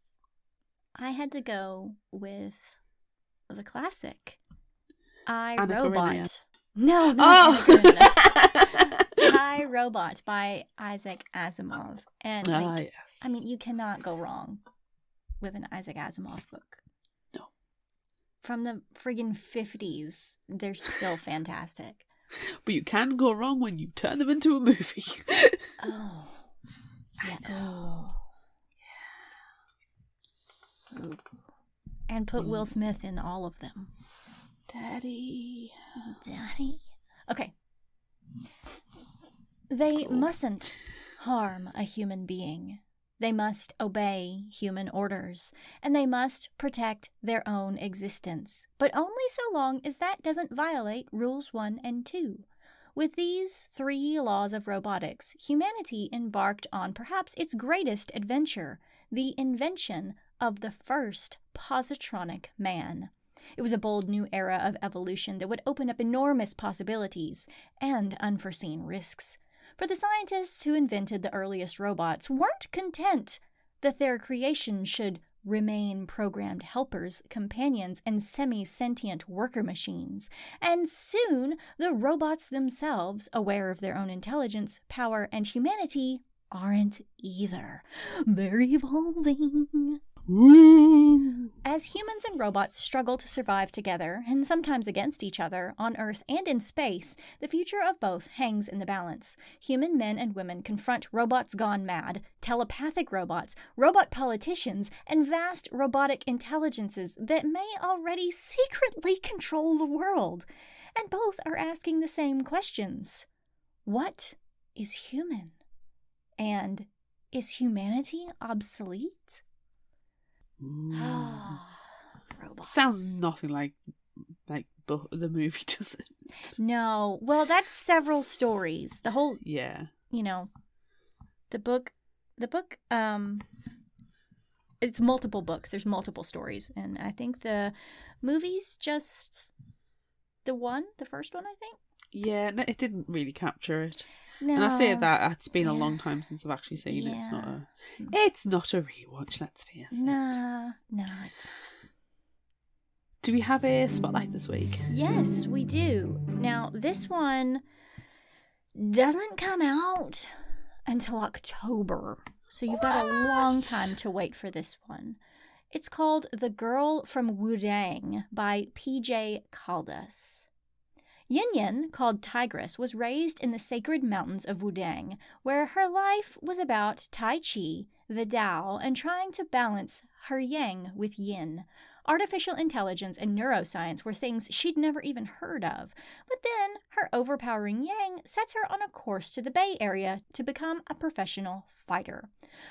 I had to go with the classic. Anna Karenina. Robot. No, not Oh! Anna Karenina. I, Robot by Isaac Asimov. And Yes. I mean, you cannot go wrong with an Isaac Asimov book. No. From the friggin' 50s, they're still fantastic. But you can go wrong when you turn them into a movie. Oh. Yeah. Oh. Yeah. And put Will Smith in all of them. Daddy. Okay. They mustn't harm a human being. They must obey human orders, and they must protect their own existence, but only so long as that doesn't violate Rules 1 and 2. With these 3 laws of robotics, humanity embarked on perhaps its greatest adventure, the invention of the first positronic man. It was a bold new era of evolution that would open up enormous possibilities and unforeseen risks. For the scientists who invented the earliest robots weren't content that their creation should remain programmed helpers, companions, and semi-sentient worker machines. And soon, the robots themselves, aware of their own intelligence, power, and humanity, aren't either. They're evolving. Ooh. As humans and robots struggle to survive together, and sometimes against each other, on Earth and in space, the future of both hangs in the balance. Human men and women confront robots gone mad, telepathic robots, robot politicians, and vast robotic intelligences that may already secretly control the world. And both are asking the same questions. What is human? And is humanity obsolete? Robots. Sounds nothing like the movie, does it? No. Well, that's several stories. The whole, Yeah. The book, it's multiple books. There's multiple stories. And I think the movie's just the first one, I think. Yeah, no, it didn't really capture it. No. And I say that it's been a long time since I've actually seen it. It's not a rewatch, let's face it. No, it's not. Do we have a spotlight this week? Yes, we do. Now, this one doesn't come out until October, so you've got a long time to wait for this one. It's called The Girl from Wudang by P.J. Caldas. Yin Yin, called Tigress, was raised in the sacred mountains of Wudang, where her life was about Tai Chi, the Tao, and trying to balance her yang with yin. Artificial intelligence and neuroscience were things she'd never even heard of. But then her overpowering yang sets her on a course to the Bay Area to become a professional fighter.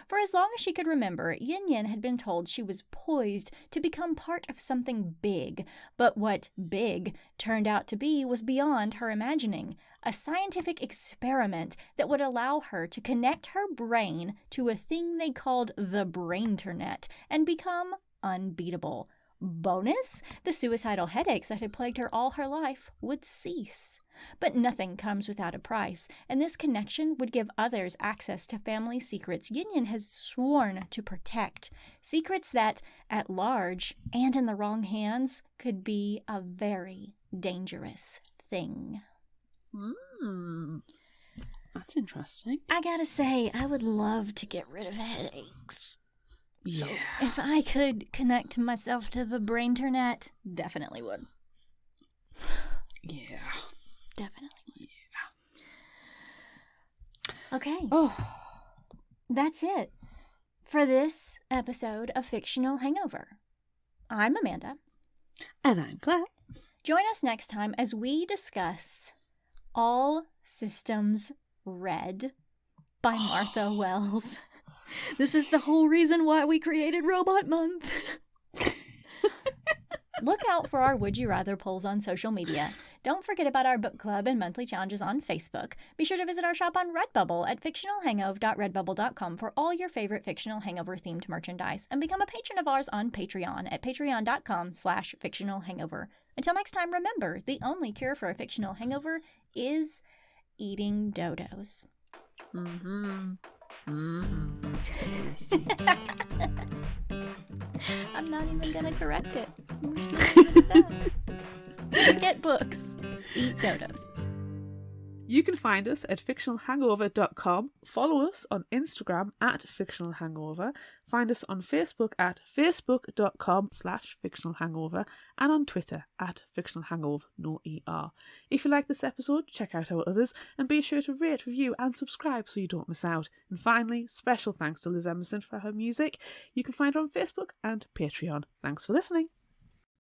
For as long as she could remember, Yin Yin had been told she was poised to become part of something big. But what big turned out to be was beyond her imagining. A scientific experiment that would allow her to connect her brain to a thing they called the Brainternet and become unbeatable. Bonus, the suicidal headaches that had plagued her all her life would cease. But nothing comes without a price, and this connection would give others access to family secrets Yin Yin has sworn to protect. Secrets that, at large and in the wrong hands, could be a very dangerous thing. That's interesting. I gotta say, I would love to get rid of headaches. Yeah. So if I could connect myself to the Brainternet, definitely would. Yeah. Definitely. Yeah. Okay. Oh. That's it for this episode of Fictional Hangover. I'm Amanda. And I'm Claire. Join us next time as we discuss All Systems Red by Martha Wells. This is the whole reason why we created Robot Month. Look out for our Would You Rather polls on social media. Don't forget about our book club and monthly challenges on Facebook. Be sure to visit our shop on Redbubble at fictionalhangover.redbubble.com for all your favorite Fictional Hangover themed merchandise, and become a patron of ours on Patreon at patreon.com/fictionalhangover. Until next time, remember, the only cure for a fictional hangover is eating dodos. I'm not even gonna correct it. I'm just gonna leave it at that. Get books. Eat dodos. You can find us at fictionalhangover.com. Follow us on Instagram at Fictional Hangover. Find us on Facebook at facebook.com/fictionalhangover and on Twitter at Fictional Hangover, no ER. If you like this episode, check out our others and be sure to rate, review and subscribe so you don't miss out. And finally, special thanks to Liz Emerson for her music. You can find her on Facebook and Patreon. Thanks for listening.